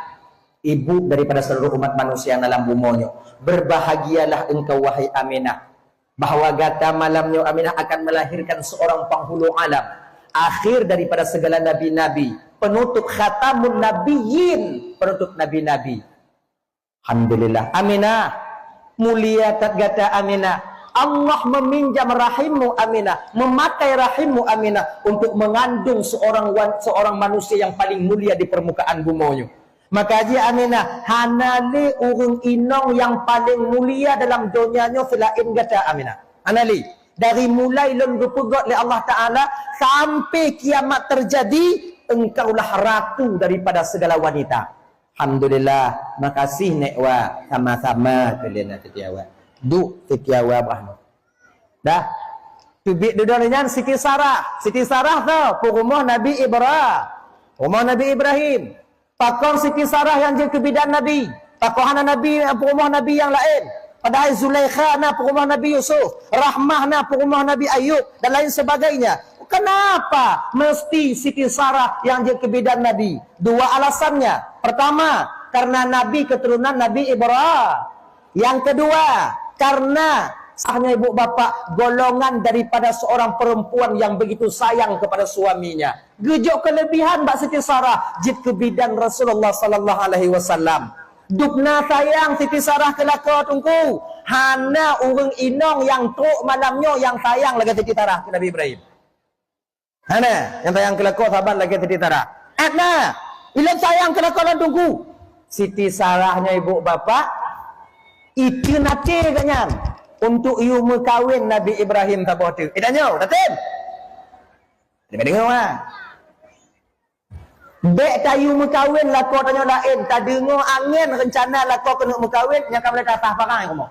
Ibu daripada seluruh umat manusia yang dalam bumonyo. Berbahagialah engkau wahai Aminah. Bahawa gata malamnya Aminah akan melahirkan seorang penghulu alam. Akhir daripada segala nabi-nabi. Penutup khatamun nabiyyin. Penutup nabi-nabi. Alhamdulillah. Aminah. Mulia gata Aminah. Allah meminjam rahimmu Aminah, memakai rahimmu Aminah untuk mengandung seorang manusia yang paling mulia di permukaan bumi. Maka dia Aminah hanali urung inong yang paling mulia dalam dunianya selain gata Aminah. Hanali dari mulai lon dipegot oleh Allah Taala sampai kiamat terjadi, engkaulah ratu daripada segala wanita. Alhamdulillah, makasih nekwa sama-sama kalian nak terjawab. Duk terjawab rahmat. Dah. Tubik duduknya Siti Sarah. Siti Sarah tu rumah Nabi Ibrahim. Rumah Nabi Ibrahim. Pakon Siti Sarah yang jadi kebidan Nabi. Pakohana Nabi rumah Nabi yang lain. Padahal Zulaikha na rumah Nabi Yusuf. Rahmah na rumah Nabi Ayub dan lain sebagainya. Kenapa mesti Siti Sarah yang jadi kebidan Nabi? 2 alasannya. Pertama, karena Nabi keturunan Nabi Ibrahim. Yang kedua, karena Sahnya ibu bapa golongan daripada seorang perempuan yang begitu sayang kepada suaminya. Gejuk kelebihan Mbak Siti Sarah jid ke bidan Rasulullah sallallahu alaihi wasallam. Dukna sayang Siti Sarah kelaka tungku. Hana urang inong yang truk malamnya yang sayang lagi Siti Sarah ke Nabi Ibrahim. Hana yang sayang kelaka sahabat lagi Siti Sarah. Adna ilang sayang kelaka lan tungku. Siti Sarahnya ibu bapa itu nanti katnya untuk you mekawin Nabi Ibrahim tak boleh tu. Tanya, datin. Dia dengar ah. Bek tayu mekawin lah kau tanya lain, tak dengar angin rencana lah kau kena mekawin, yang kamu boleh tatah parang kamu.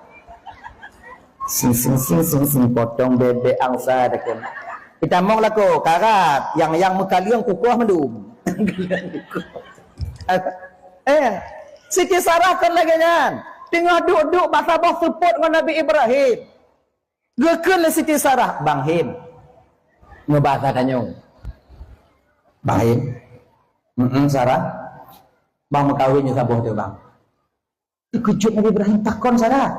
Sing potong bebek angsa dekat. Kita mau lah kau karat yang mekaliang kukuh mendum. Siti Sarah kan lagi nyan. Tengah duduk basabah support dengan Nabi Ibrahim. Gekun le Siti Sarah, Bang Him. Ngebahasa tanya. Bang Him. Sarah. Bang mekawinnya sabuh tu bang. Kejut Nabi Ibrahim takon Sarah.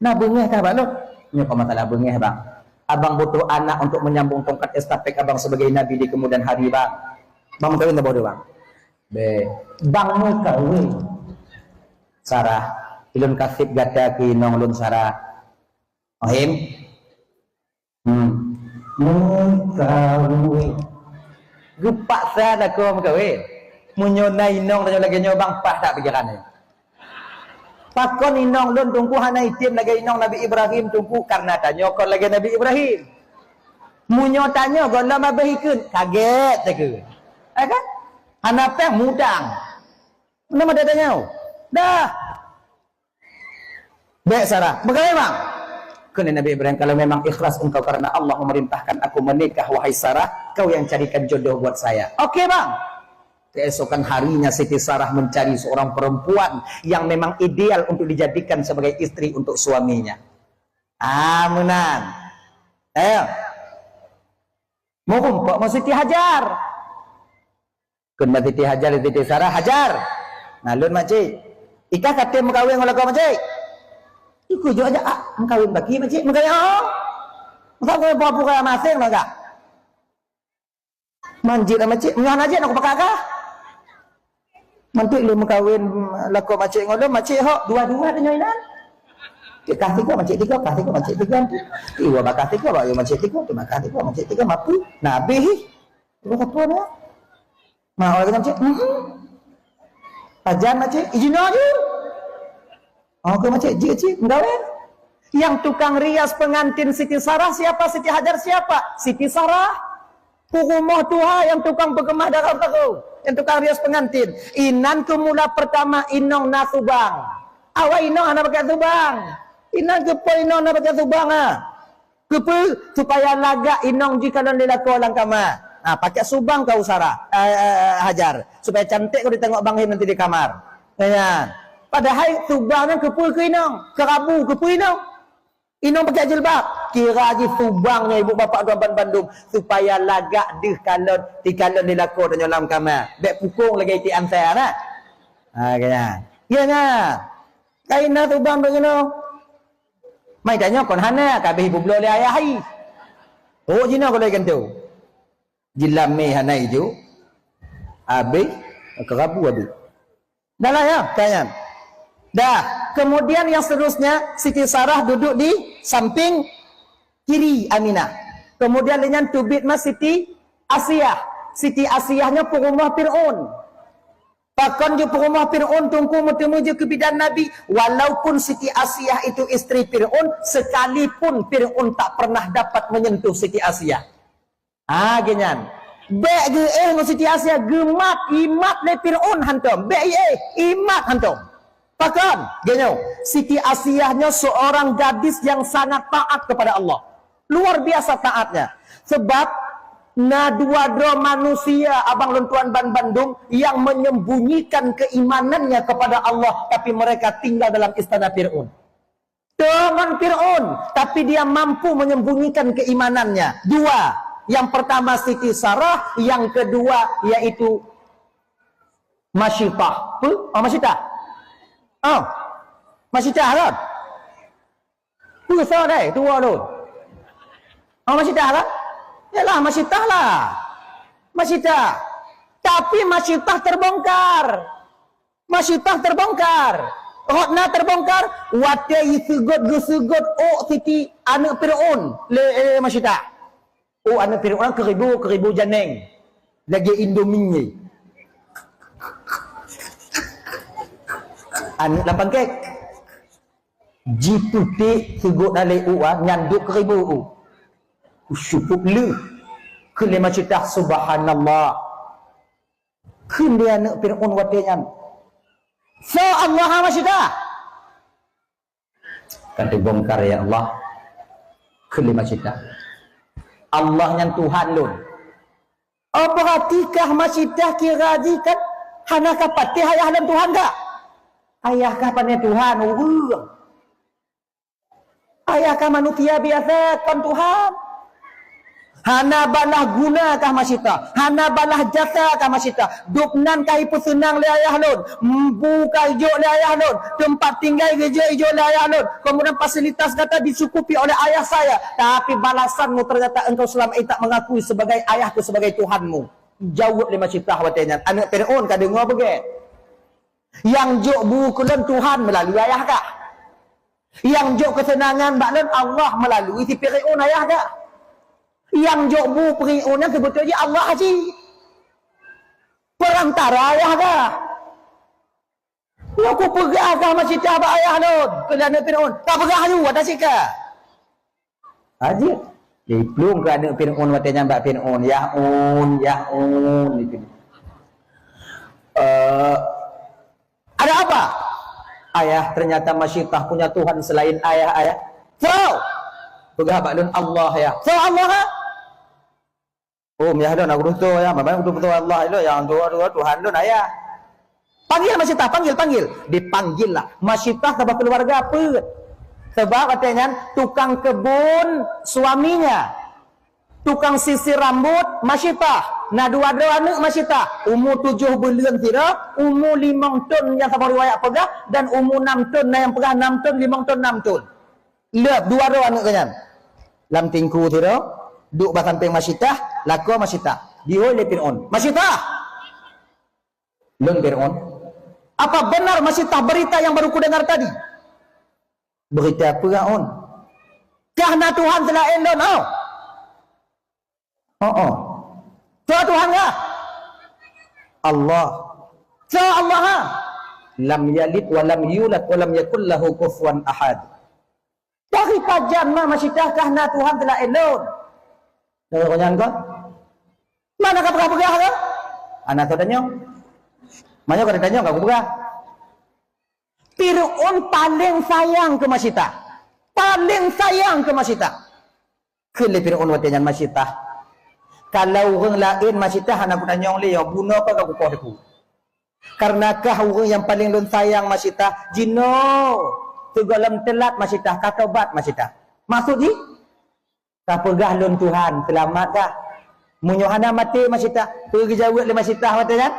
Nah bengeh kah bang? Nya apa masalah bengeh bang? Abang butuh anak untuk menyambung tongkat estafet abang sebagai nabi di kemudian hari bang. Bang mekawin tak bodoh bang. Bang mekawin. Sarah. Ilun kasih gata ke nong lun Sarah. Ohim. Mekawin. Gepak saya kau mekawin. Munyonai nong tanya lagi nyobang pas tak pikirannya. Pakon inong lun tungku hana itim lagi inong Nabi Ibrahim tungku karena tanya kau lagi Nabi Ibrahim. Munyo tanya kau lama berikun kaget tak ke? Kan? Hana peng mudang. Nama dia tanya. Dah. Baik Sarah, bagaimana bang? Kena Nabi Ibrahim, kalau memang ikhlas engkau karena Allah memerintahkan aku menikah, wahai Sarah, kau yang carikan jodoh buat saya. Oke bang. Keesokan harinya Siti Sarah mencari seorang perempuan yang memang ideal untuk dijadikan sebagai istri untuk suaminya. Amunan. Ayo. Mau kumpul, mau Siti Hajar. Kena Siti Hajar, Siti Sarah, Hajar. Nah, lun makcik. Ika kata mengkawin oleh kau makcik. Ikut je aja, mengkawin bagi makcik, mengkawin masa kau bawa kaya masing lah kak. Manjit lah makcik, mengan aja nak pakai kah? Mantik lu mengkawin laku makcik ngono, makcik hok dua-dua dia nyoinan. Kasih kau makcik tiga, kasih kau makcik tiga. Iwa bakal tiga, bawa makcik tiga, terima kasih kau makcik tiga, mampu. Nabi, tu apa ni? Mau lagi makcik? Ajar makcik, izin aja. Oh, ke macam cik, mengawin. Yang tukang rias pengantin Siti Sarah siapa? Siti Hajar siapa? Siti Sarah. Rumah Tuhan yang tukang bergemah darah tahu. Yang tukang rias pengantin. Inan kemula pertama inong na subang. Awak inong anak pakai subang. Inan kepo inong na pakai subang ah. Kepo supaya lagak inong jika non lelaki orang kamar. Ah, pakai subang kau Sarah. Hajar supaya cantik kau ditengok Bang Him nanti di kamar. Ya. Padahal tubangnya kepul ke inong, kerabu kepul inong. Inong pakai jilbab. Kira lagi tubangnya ibu bapa Tuan Bandung supaya lagak dih kalau dikalon dilako dan nyolam kamar. Bek pukung lagi ti ansar nah. Kaya. Ya nya. Kaina tubang begino. Mai tanya kon hana kabeh ibu belo le ayah hai. Oh jina kalau ikan tu. Jilam me hana itu. Abe kerabu abe. Dah lah ya, kaya. Dah, kemudian yang seterusnya Siti Sarah duduk di samping kiri Aminah. Kemudian dengan tubit mas Siti Asiyah. Siti Asiyahnya perumah Fir'aun. Bahkan di perumah Fir'aun tunggu menuju ke bidan Nabi. Walaupun Siti Asiyah itu istri Fir'aun, sekalipun Fir'aun tak pernah dapat menyentuh Siti Asiyah. Genyan. Bek ge Siti Asiyah gemat imat le Fir'aun hantum. Bek imat hantum. Bahkan, genyo, Siti Asiyahnya seorang gadis yang sangat taat kepada Allah. Luar biasa taatnya. Sebab, dua manusia, abang lentuan Ban Bandung, yang menyembunyikan keimanannya kepada Allah, tapi mereka tinggal dalam istana Fir'aun. Dengan Fir'aun, tapi dia mampu menyembunyikan keimanannya. Dua. Yang pertama Siti Sarah, yang kedua yaitu Masyitah. Masyitah. Oh, masih cahrat. Pusa deh, tua tu. Masih dah lah. Yalah, masih dah lah. Masih dah. Tapi masih dah terbongkar. Masih dah terbongkar. Hotna terbongkar. Watai sugut titi anak Fir'aun. Masih dah. Anak Fir'aun keribu janeng. Lagi Indomie. Anak lapan kek. Jiputik sugut dalai nyanduk keribu syukur lu kelima cerita subhanallah kun dia nak Fir'aun watenya so Allah masyida kata bongkar ya Allah kelima cerita Allah yang Tuhan lun perhatikah masyida kira kan hana kapatih ayah dan Tuhan tak ayah kapannya Tuhan ayah kah manusia biasa kan Tuhan hana balah guna kah masyita hana balah jasa kah masyita duknan kah ipu senang le ayah lun buka hijau le ayah lun tempat tinggal hijau le ayah lun kemudian fasilitas kata dicukupi oleh ayah saya tapi balasanmu ternyata engkau selama ini tak mengakui sebagai ayahku sebagai Tuhanmu jawab lima cita watenya anak Fir'aun kah dengar begitu yang jok bukulan Tuhan melalui ayah kah yang jok kesenangan baklan Allah melalui si Fir'aun ayah dah. Yang jok bu Fir'aun yang sebetulnya Allah haji. Perantara ayah dah. Aku pegah kah masih tiaba ayah nun. Kerana Fir'aun. Tak pegah you ada sika. Haji. Belum kerana Fir'aun watanya mbak Fir'aun. Ya'un. Ada apa? Ayah ternyata masyitah punya Tuhan selain ayah. So, pegah baklun Allah ya. So Allah. Ya don aku tu ya, memang betul Allah itu yang dua Tuhan don ayah. Panggil masyitah, panggil. Dipanggil lah. Masyitah sebab keluarga apa? Sebab katanya tukang kebun suaminya. Tukang sisir rambut masyitah. Nah dua-dua anak masyitah. Umur 7 bulan tidak, umur 5 ton yang sama riwayat pegah dan umur 6 ton yang pegah 6 ton, 5 ton, 6 ton. Lihat dua-dua anak kanyan. Lam tingku tidak, duk basamping masyitah, laku masyitah. Dia oleh Fir'aun. Masyitah. Lun Fir'aun. Apa benar masyitah berita yang baru ku dengar tadi? Berita apa Fir'aun? Karena Tuhan telah endon So Tuhan kah? Allah. So Allah ha? Lam yalid wa lam yulad wa lam yakul lahu kufuwan ahad. Dari kajian masyitah karena Tuhan telah elon. Dengar konyan kau? Mana kau pegah kau? Anak kau tanya. Mana kau tanya kau pegah? Fir'aun paling sayang ke masyitah. Paling sayang ke masyitah. Kele Fir'aun watanya masyitah. Kalau orang lain masyitah anak tanya oleh yang bunuh apa kau kukuh. Karenakah orang yang paling lun sayang masyitah jino tegalam telat masyitah kata bat masyitah. Maksud ni tak pegah lun Tuhan selamat dah. Munyohana mati masyitah pergi jawab le masyitah katanya.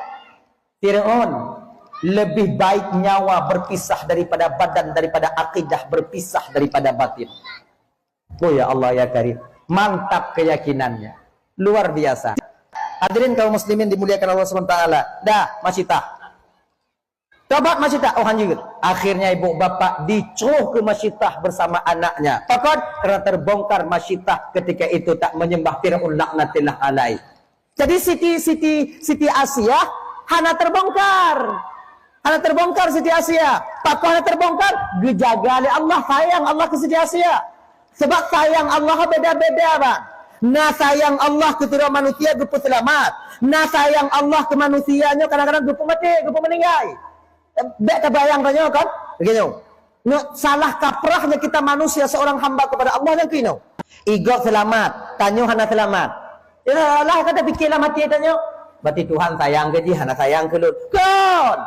Fir'aun lebih baik nyawa berpisah daripada badan daripada akidah berpisah daripada batin. Oh ya Allah ya Karim. Mantap keyakinannya. Luar biasa. Hadirin kaum muslimin dimuliakan Allah SWT. Dah, masyitah. Tobat masyitah. Oh hanjir. Akhirnya ibu bapa dicuh ke masyitah bersama anaknya. Pakot karena terbongkar masyitah ketika itu tak menyembah Fir'aun laknatillah alaih. Jadi Siti Asia hana terbongkar. Hana terbongkar Siti Asia. Pakot hana terbongkar. Dijaga oleh Allah. Sayang Allah ke Siti Asia. Sebab sayang Allah beda-beda bang. Nah sayang Allah ke turun manusia gupu selamat. Nah sayang Allah ke manusianya kadang-kadang gupu mati, gupu meninggal. Tak bayang tanya kan? Begitu. No, salah kaprahnya kita manusia seorang hamba kepada Allah yang kino. Igo selamat, tanya hana selamat. Ya lah kata fikirlah mati tanya. Berarti Tuhan sayang ke dia, hana sayang ke lu. Kon.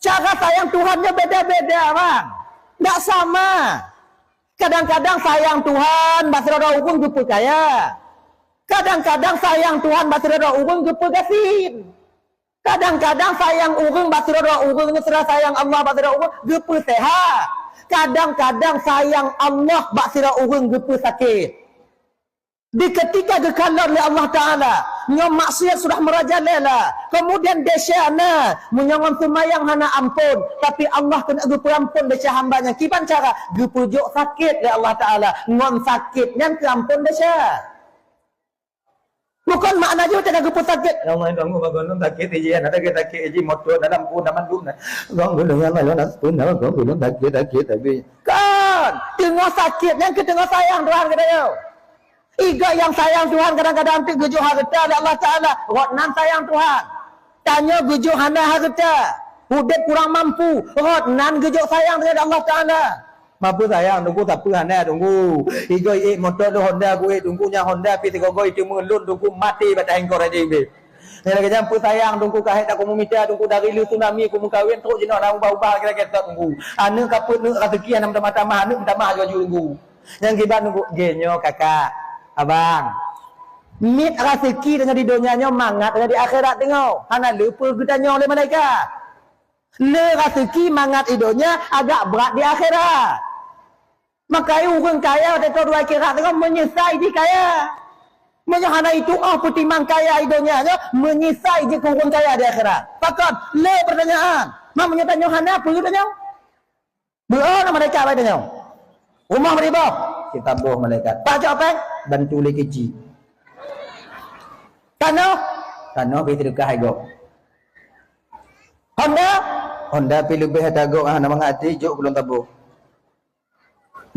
Cara sayang Tuhannya beda-beda bang. Tak sama. Kadang-kadang sayang Tuhan basrara ukun gupu kaya. Kadang-kadang sayang Tuhan basrara ukun gupu gasin. Kadang-kadang sayang ukun basrara ukun ngesra sayang Allah basrara ukun gupu sehat. Kadang-kadang sayang Allah bak sira urang gepa sakit. Di ketika gekalan oleh Allah Ta'ala, nyom maksiat sudah merajalela, kemudian desyana menyongon semayang hana ampun, tapi Allah kena gepa ampun desya hambanya. Kipan cara gepujuk sakit oleh Allah Ta'ala, ngon sakit yang ke ampun desya. Bukan makna juga tengah gepa sakit. Allah ganggu bagon sakit iji, ada sakit iji motor dalam pun dalam dum. Ganggu dengan malu nas pun ganggu sakit tapi kan tengah sakit yang ke tengah sayang Tuhan katanya. Iga yang sayang Tuhan kadang-kadang tu gujuk harta oleh Allah Ta'ala. Rotnan sayang Tuhan. Tanya gujuk hana harta. Hudip kurang mampu. Rotnan gujuk sayang dengan Allah Ta'ala. Mampu sayang, tunggu tak apa hana, tunggu. Iga motor tu Honda, gue tunggunya Honda, piti kau itu mengelun, tunggu mati batang kau aja ibe. Kalau kerja mampu sayang, tunggu kahit aku memita, tunggu dari lu tsunami, aku mengkawin, terus jenak nak ubah-ubah kita tunggu. Anu kaput nu rezeki anu tamah-tamah, anu tamah jual tunggu. Yang kita tunggu, genyo kakak. Abang, mit rezeki dengan di dunianya mangat dengan di akhirat tengok. Hana lupa gudanya oleh malaikat. Le rezeki mangat hidupnya agak berat di akhirat. Maka orang kaya atau dua akhirat tengok menyesai di kaya. Menyahana itu putimang kaya hidupnya menyesai di orang kaya di akhirat. Pakon le pertanyaan. Mamanya tanya hana apa gudanya? Belum mereka apa tanya? Rumah meribah. Kita boh malaikat. Pak apa? Bantu le kecil. Tanah pergi dekat hago. Honda pergi lebih hago nama ngati jok belum tabu.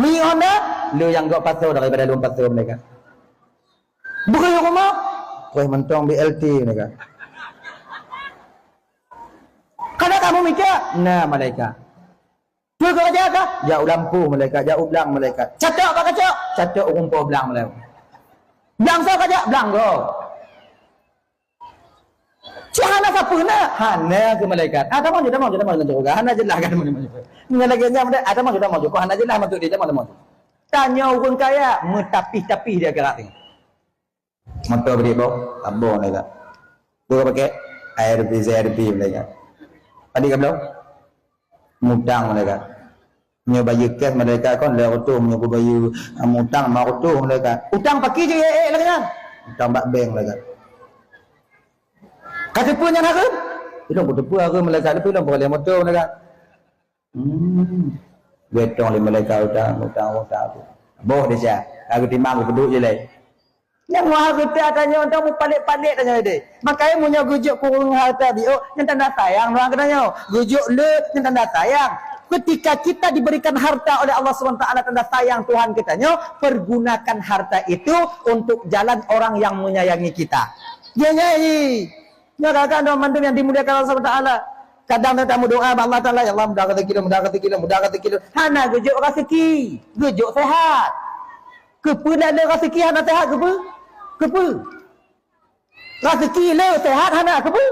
Mi Honda lu yang gak pasau daripada lu pasau mereka. Bukan yang rumah. Wah mentong BLT mereka. Karena kamu mikir, nah malaikat. Tuh kerja kah? Jauh lampu malaikat, jauh belang malaikat. Catok apa kacok? Catok rumput belang malaikat. Belang so kajak? Belang go. Cihana siapa nak? Hana ke malaikat. Ada mau juga. Hana jelah kan mau. Ngelagenya ada mau juga. Hana jelah masuk dia mau. Tanya orang kaya, metapih-tapih dia gerak ni. Motor beri bau, tabur malaikat. Dua pakai ARP malaikat. Tadi ke belum? Mutang malaikat. Punya baju cash malaikat kan dia utuh punya baju mutang mau utuh malaikat. Utang pakai je lagi kan. Utang bak bank malaikat. Kata pun yang harum. Itu betul pun harum malaikat itu dah boleh motor malaikat. Betong le malaikat utang tu. Boh dia sia. Aku timbang aku duduk je leh. Yang mahal kita tanya orang mu palit-palit tanya dia. Makanya punya gujuk kurung harta dia. Oh, yang tanda sayang orang katanya. Gujuk le yang tanda sayang. Ketika kita diberikan harta oleh Allah SWT tanda sayang Tuhan kitanya, pergunakan harta itu untuk jalan orang yang menyayangi kita. Dia nyanyi. Ya kakak dan mantu yang dimuliakan Allah SWT. Kadang tamu doa Allah Ta'ala, ya Allah mudah kata kita. Hana gujuk rezeki. Gujuk sehat. Kepa ada rezeki hana sehat kepa. Rezeki le sehat hana kepa.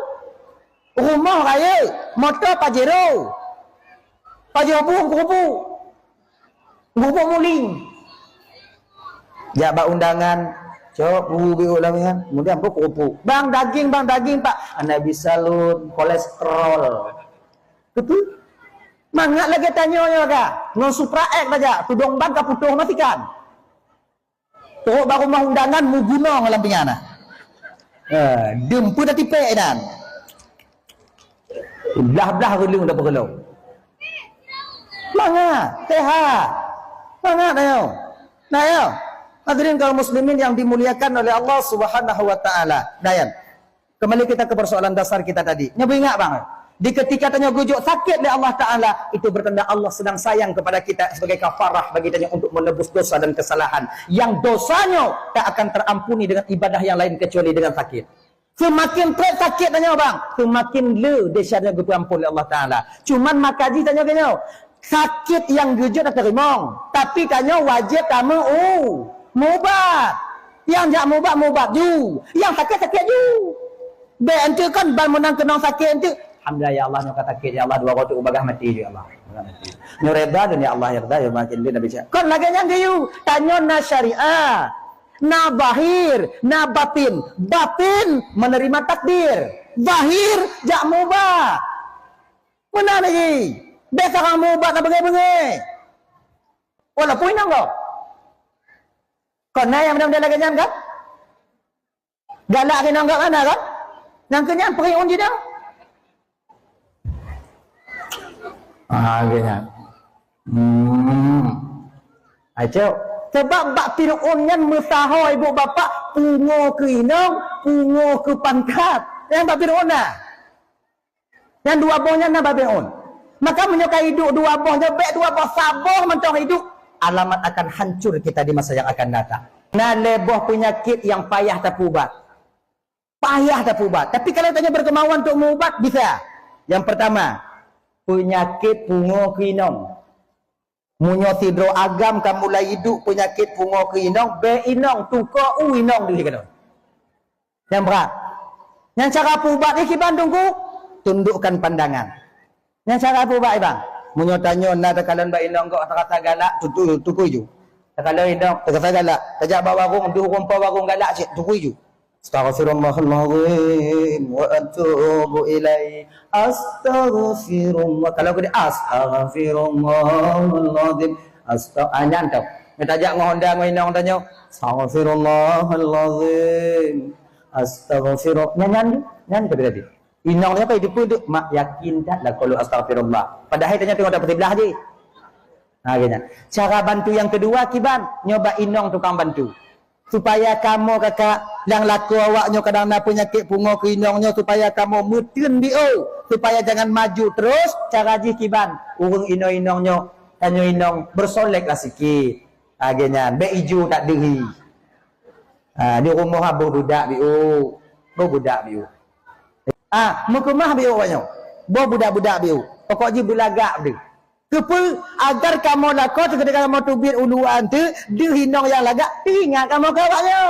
Rumah raya, motor Pajero. Pajero kerupuk muling. Jabat undangan, cok biru lah kan. Kemudian apa kerupuk. Bang daging Pak. Anda bisa salun kolesterol. Betul? Mangat lagi tanya kah? Ngon Supra X saja, tudung ban ka putuh matikan. Teruk baru rumah undangan mu guna dalam pingana. Dempu dah tipek dan. Belah-belah relung dah bergelung. Mangat, sehat. Mangat ayo. Nah ayo. Hadirin kaum muslimin yang dimuliakan oleh Allah Subhanahu wa taala. Dayan. Kembali kita ke persoalan dasar kita tadi. Nyoba ingat bang. Di ketika tanya gujuk sakit oleh Allah Ta'ala, itu bertanda Allah sedang sayang kepada kita sebagai kafarah bagi tanya untuk menebus dosa dan kesalahan. Yang dosanya tak akan terampuni dengan ibadah yang lain kecuali dengan sakit. Semakin berat sakit tanya bang, semakin le desyanya diampuni oleh Allah Ta'ala. Cuman makaji tanya sakit yang gujuk tak terima. Tapi tanya wajib tamu mubat. Yang jak mubat ju. Yang sakit ju. Ente kan bal menang kenang sakit ente. Alhamdulillah ya Allah nyok sakit ya Allah dua waktu ubagah mati ya Allah. Nyo reda dan ya Allah yarda ya makin dia nabi. Kon lagi yang dia tanya na syariah. Na bahir, na batin. Batin menerima takdir. Zahir jak mubah. Mana lagi? Biasa kamu mubah tak bengai-bengai. Walaupun inang kau. Kau na yang benar-benar lagi nyan kan? Galak kena enggak mana kan? Nang kenyan pergi on je dah. Kenyan. Ayo. Sebab bak Fir'aun nyan mesaho ibu bapa pungo ke inang, pungo ke pangkat. Yang bak Fir'aun nah. Yang dua bohnya na bak Fir'aun. Maka menyukai hidup dua bohnya, baik dua boh saboh mencong hidup. Alamat akan hancur kita di masa yang akan datang. Nah, leboh penyakit yang payah terpubat. Payah terpubat. Tapi kalau tanya berkemauan untuk mengubat, bisa. Yang pertama, penyakit pungo ke inang. Munyo tidro agam kamu mulai hidup penyakit pungo ke inong, be inong tuko u inong di kana. Yang berat. Yang cara pubat ni ki Bandung ku tundukkan pandangan. Yang cara pubat bang. Munyo tanyo na takalan ba inong ko kata galak tuku ju. Takalan inong kata galak, tajak bawa warung du rumpa warung galak cik tuku ju. Astaghfirullahaladzim wa atubu ilaihi. Astaghfirullah. Kalau kita astaghfirullahaladzim. Anyan tau. Kita ajak ngahonda nginong tanya. Astaghfirullahaladzim. Astaghfirullah. Nyan ke tadi. Inong ni apa hidup itu? Mak yakin tak lah kalau astaghfirullah. Padahal tanya tengok dapat belah je. Gini. Cara bantu yang kedua kiban. Nyoba inong tukang bantu. Supaya kamu kakak yang laku awaknya kadang nak penyakit pungo ke inongnya supaya kamu mutun bio supaya jangan maju terus cara jikiban urung inongnya tanyo inong bersolek lah sikit agenya be ijo tak dehi di rumah abang budak bio budak bio mukemah bio awaknya budak-budak bio pokok ji belagak dia kepul agar kamu lakot ketika kamu tubir uluan tu dia hinong yang lagak ingat kamu kawaknya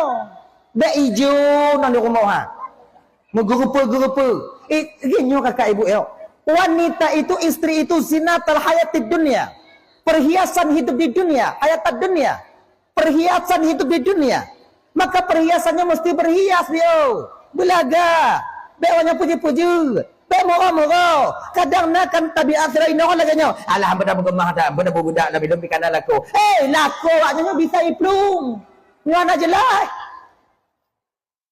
dak ijo nang di rumah ha menggerupa-gerupa ginyo kakak ibu yo wanita itu istri itu zinatul hayatid dunia perhiasan hidup di dunia hayatad dunia perhiasan hidup di dunia maka perhiasannya mesti berhias yo belaga bewanya puji-puji be moro-moro kadang nak kan tabiat sira inong laganya alah benda bergemah dah benda budak dah belum pikana laku laku waknya bisa iplung ngana jelas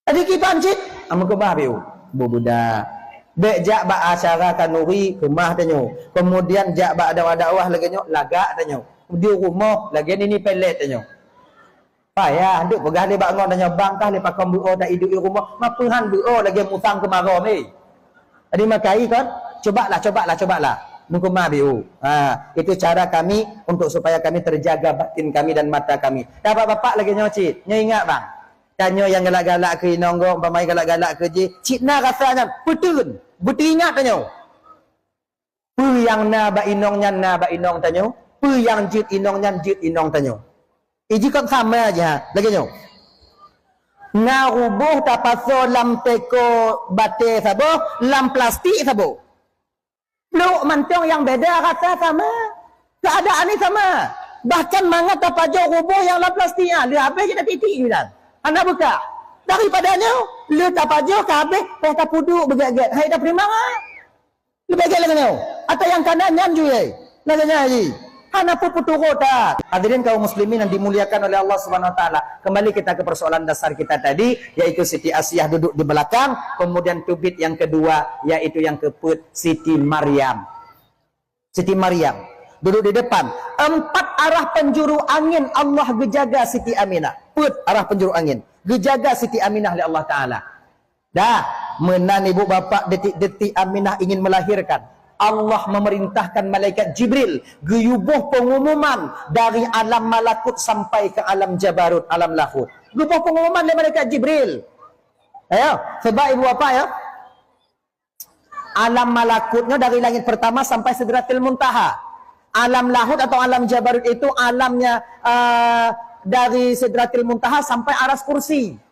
tadi kiban cit amukebah biu budak be jak ba acara kanuri rumah tanyo kemudian jak ba dakwah laganya lagak tanyo di rumah lagi ini pelet tanyo payah nduk pegah le bangun tanyo bangkah le pakam buo dak hidup di rumah mapuhan buo lagi musang kemarau ni. Jadi makai kan? Cobalah. Mukuma biu. Itu cara kami untuk supaya kami terjaga batin kami dan mata kami. Dapat bapak lagi nyocit. Nyo ingat bang. Tanyo yang galak-galak ke inonggo, pamai galak-galak ke je. Cik na rasanya betul. Betul ingat tanyo. Pu yang na ba inong tanyo. Pu yang jit inong tanyo. Iji kan sama aja. Lagi nyo. Na rubuh tapaso lam teko bate sabo lam plastik sabo lu mantong yang beda rasa sama keadaan ini sama bahkan mangat tapajo rubuh yang lam plastiknya dia habis kita titik bilang anda buka daripadanya lu tapajo kabeh peta puduk begat-gat hai dah primangan lu bagai lagi atau yang kanan nyan juga laganya lagi ana puputuro ta. Hadirin kaum muslimin yang dimuliakan oleh Allah Subhanahu wa taala. Kembali kita ke persoalan dasar kita tadi yaitu Siti Asiyah duduk di belakang, kemudian tubit yang kedua yaitu yang keput Siti Maryam. Siti Maryam duduk di depan. 4 arah penjuru angin Allah gejaga Siti Aminah. Put arah penjuru angin. Gejaga Siti Aminah oleh Allah taala. Dah menan ibu bapak detik-detik Aminah ingin melahirkan. Allah memerintahkan malaikat Jibril geyubuh pengumuman dari alam malakut sampai ke alam jabarut, alam lahut. Geyubuh pengumuman dari malaikat Jibril. Ayo, sebab ibu apa ya? Alam malakutnya dari langit pertama sampai Sidratil Muntaha. Alam lahut atau alam jabarut itu alamnya dari Sidratil Muntaha sampai aras kursi.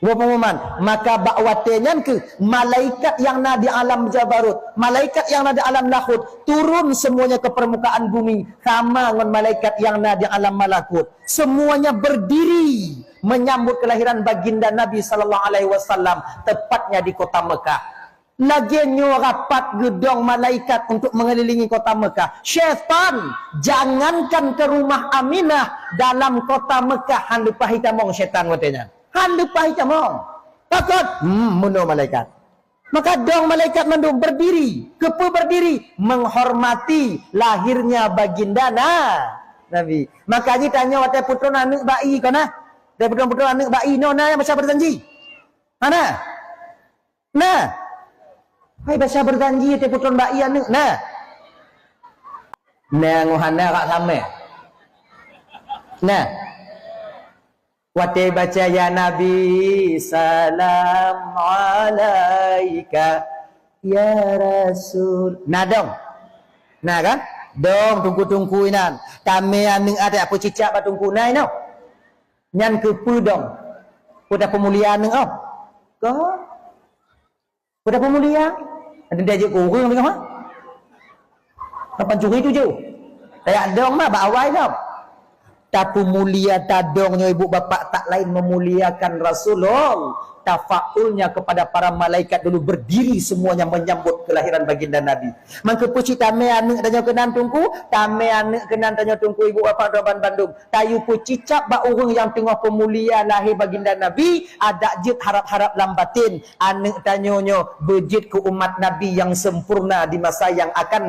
Dua pengumuman, maka bakwatenya ke malaikat yang ada di alam jabarut, malaikat yang ada di alam lahut turun semuanya ke permukaan bumi sama dengan malaikat yang ada di alam malakut. Semuanya berdiri menyambut kelahiran baginda Nabi sallallahu alaihi wasallam tepatnya di kota Mekah. Lagiannya rapat gedong malaikat untuk mengelilingi kota Mekah. Syaitan jangankan ke rumah Aminah dalam kota Mekah han lupa hitamong syaitan katanya. Han lupa hitamong. Takut mundur malaikat. Maka dong malaikat mandung berdiri, kepu berdiri menghormati lahirnya baginda Nabi. Makanya tanya watai putra anak bayi kana. Dari putra anak bayi nona yang baca berjanji. Mana? Nah. Hai baca berjanji te putra bayi anak. Nah. Nah ngohana kak sama. Nah. Watai baca ya Nabi salam alaika ya Rasul. Nah dong. Nah kan? Dong tungku inan. Kami aning ada apa cicak batungku nai no. Nyan kepu dong. Udah pemuliaan neng oh. Kau. Udah pemuliaan. Ada dia je kurang dengan mah. Kapan curi tu je. Kayak dong mah bawai dong. Tapi mulia tadongnya ibu bapak tak lain memuliakan Rasulullah. Tafaulnya kepada para malaikat dulu berdiri semuanya menyambut kelahiran baginda Nabi. Mangke puci tame anak tanya kenan tungku, tame anak kenan tanya tungku ibu bapak Doban Bandung. Tayu puci cap ba urang yang tengah pemulia lahir baginda Nabi, ada jid harap-harap lambatin. Anak tanyonyo bejit ke umat Nabi yang sempurna di masa yang akan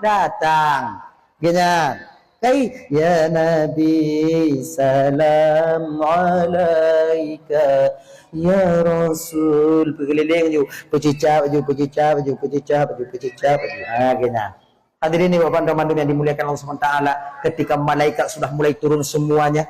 datang. Gini. Hey, ya Nabi salam alaika ya Rasul. Berkeliling je, pecicap je. Gini. Hadirin Bapak dan Mandum yang dimuliakan Allah SWT, ketika malaikat sudah mulai turun semuanya,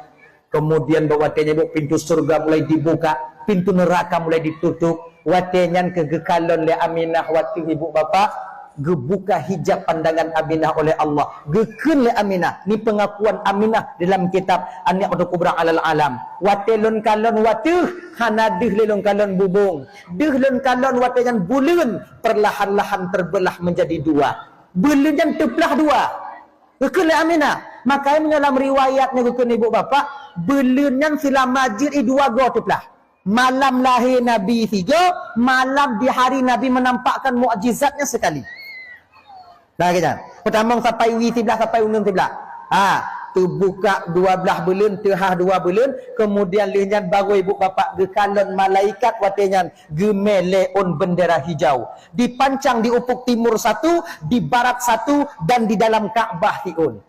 kemudian watenya pintu surga mulai dibuka, pintu neraka mulai ditutup, watenya kegekalon le Aminah waktu ibu bapak. Gebuka hijab pandangan Aminah oleh Allah. Gekun le Aminah. Ni pengakuan Aminah dalam kitab An-Ni'mah Kubra alal alam. Watelun kalon watuh hanadih lelun kalon bubung. Deh lelun kalon watelan bulun perlahan-lahan terbelah menjadi dua. Bulun yang terbelah dua. Gekun le Aminah. Makanya dalam riwayatnya gekun ibu bapak, bulun yang silam majid dua go terbelah. Malam lahir Nabi 3, malam di hari Nabi menampakkan mukjizatnya sekali. Nah kita. Pertama sampai wi tiblah sampai unung tiblah. Tu buka 12 bulan, tehah 2 bulan, kemudian lihat baru ibu bapak gekalon malaikat watenya gemeleon bendera hijau. Dipancang di ufuk timur satu, di barat satu, dan di dalam Ka'bah tiun.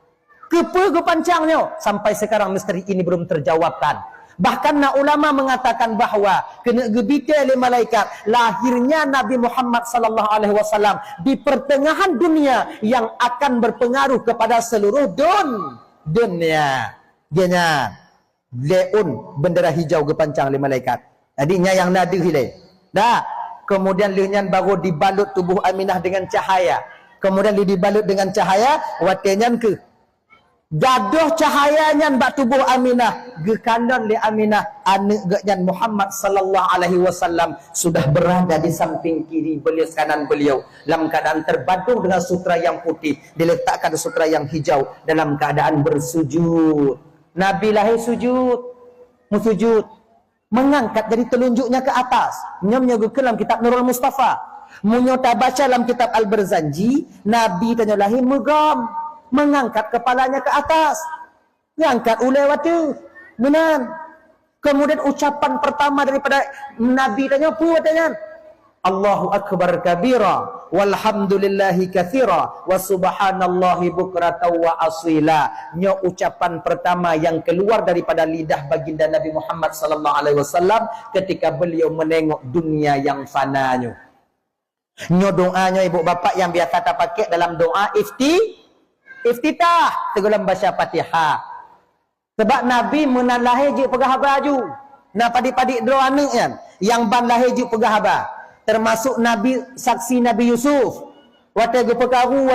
Kepe pancangnya sampai sekarang misteri ini belum terjawabkan. Bahkan ulama mengatakan bahawa kena gebita oleh malaikat lahirnya Nabi Muhammad sallallahu alaihi wasallam di pertengahan dunia yang akan berpengaruh kepada seluruh dunia. Genya leun bendera hijau gepancang oleh malaikat. Adinya yang nadi hilai. Dah. Kemudian liunyan baru dibalut tubuh Aminah dengan cahaya. Kemudian dibalut dengan cahaya watenyan ke gaduh cahayanya bak tubuh Aminah, gekanon li Aminah anak gaknya Muhammad sallallahu alaihi wasallam sudah berada di samping kiri beliau, kanan beliau dalam keadaan terbadung dengan sutra yang putih, diletakkan sutra yang hijau dalam keadaan bersujud. Nabi lahir sujud, musujud, mengangkat dari telunjuknya ke atas. Nyamnya dalam kitab Nurul Mustafa, munyota baca dalam kitab Al-Barzanji, Nabi tanya lahir megam, mengangkat kepalanya ke atas, ngangkat ulai waktu menan. Kemudian ucapan pertama daripada Nabi tanya puatnya Allahu Akbar kabira walhamdulillahi katsira wa subhanallahi bukratan wa asila. Nya ucapan pertama yang keluar daripada lidah baginda Nabi Muhammad sallallahu alaihi wasallam ketika beliau menengok dunia yang fananya. Nya doanya ibu bapak yang biasa tak pakai dalam doa iftitah tegulam baca Fatihah. Sebab Nabi menalahi je pegah baju. Nah padi-padi doa anak kan yang ban lahir je pegah haba. Termasuk Nabi saksi Nabi Yusuf. Wategu pekaru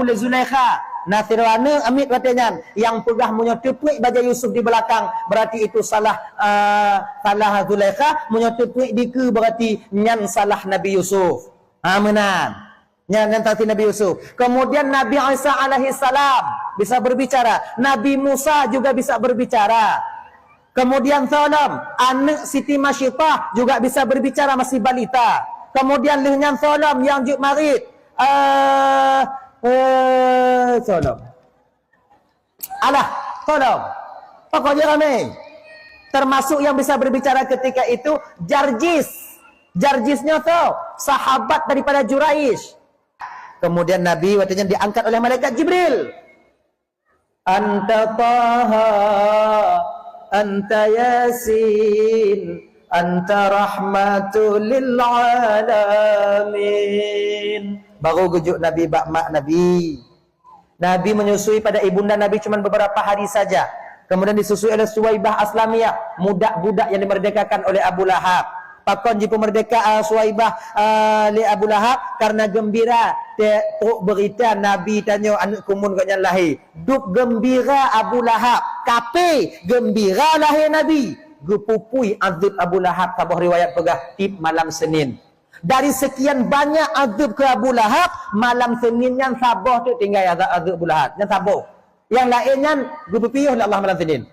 le Zulaikha. Nah sirwana amit watenya yang pegah punya tepuik baja Yusuf di belakang berarti itu salah Zulaikha, punya tepuik diku berarti nyan salah Nabi Yusuf. Menan. Yang tadi Nabi Yusuf. Kemudian Nabi Isa alaihi salam bisa berbicara. Nabi Musa juga bisa berbicara. Kemudian Salam, anak Siti Masyitah juga bisa berbicara, masih balita. Kemudian lihnya solam yang juk marit. Solam. Alah, solam. Pokoknya ramai. Termasuk yang bisa berbicara ketika itu Jarjis. Jarjisnya tu sahabat daripada Juraish. Kemudian Nabi waktunya diangkat oleh malaikat Jibril. Anta Taha, anta Yasin, anta rahmatul lil alamin. Baru gujuk Nabi bakmak Nabi. Nabi menyusui pada ibunda Nabi cuma beberapa hari saja. Kemudian disusui oleh Suwaibah Aslamiyah, budak-budak yang dimerdekakan oleh Abu Lahab. Pakon jipu merdeka Suwaibah li Abu Lahab karena gembira truk berita Nabi tanya anak kumun katnya lahir. Duk gembira Abu Lahab, kape gembira lahir Nabi. Gupupui azab Abu Lahab kabah riwayat pegah tip malam Senin. Dari sekian banyak azab ke Abu Lahab, malam Senin yang sabah tu tinggal azab Abu Lahab. Yang sabah. Yang lainnya gupupiyuh oleh Allah malam Senin.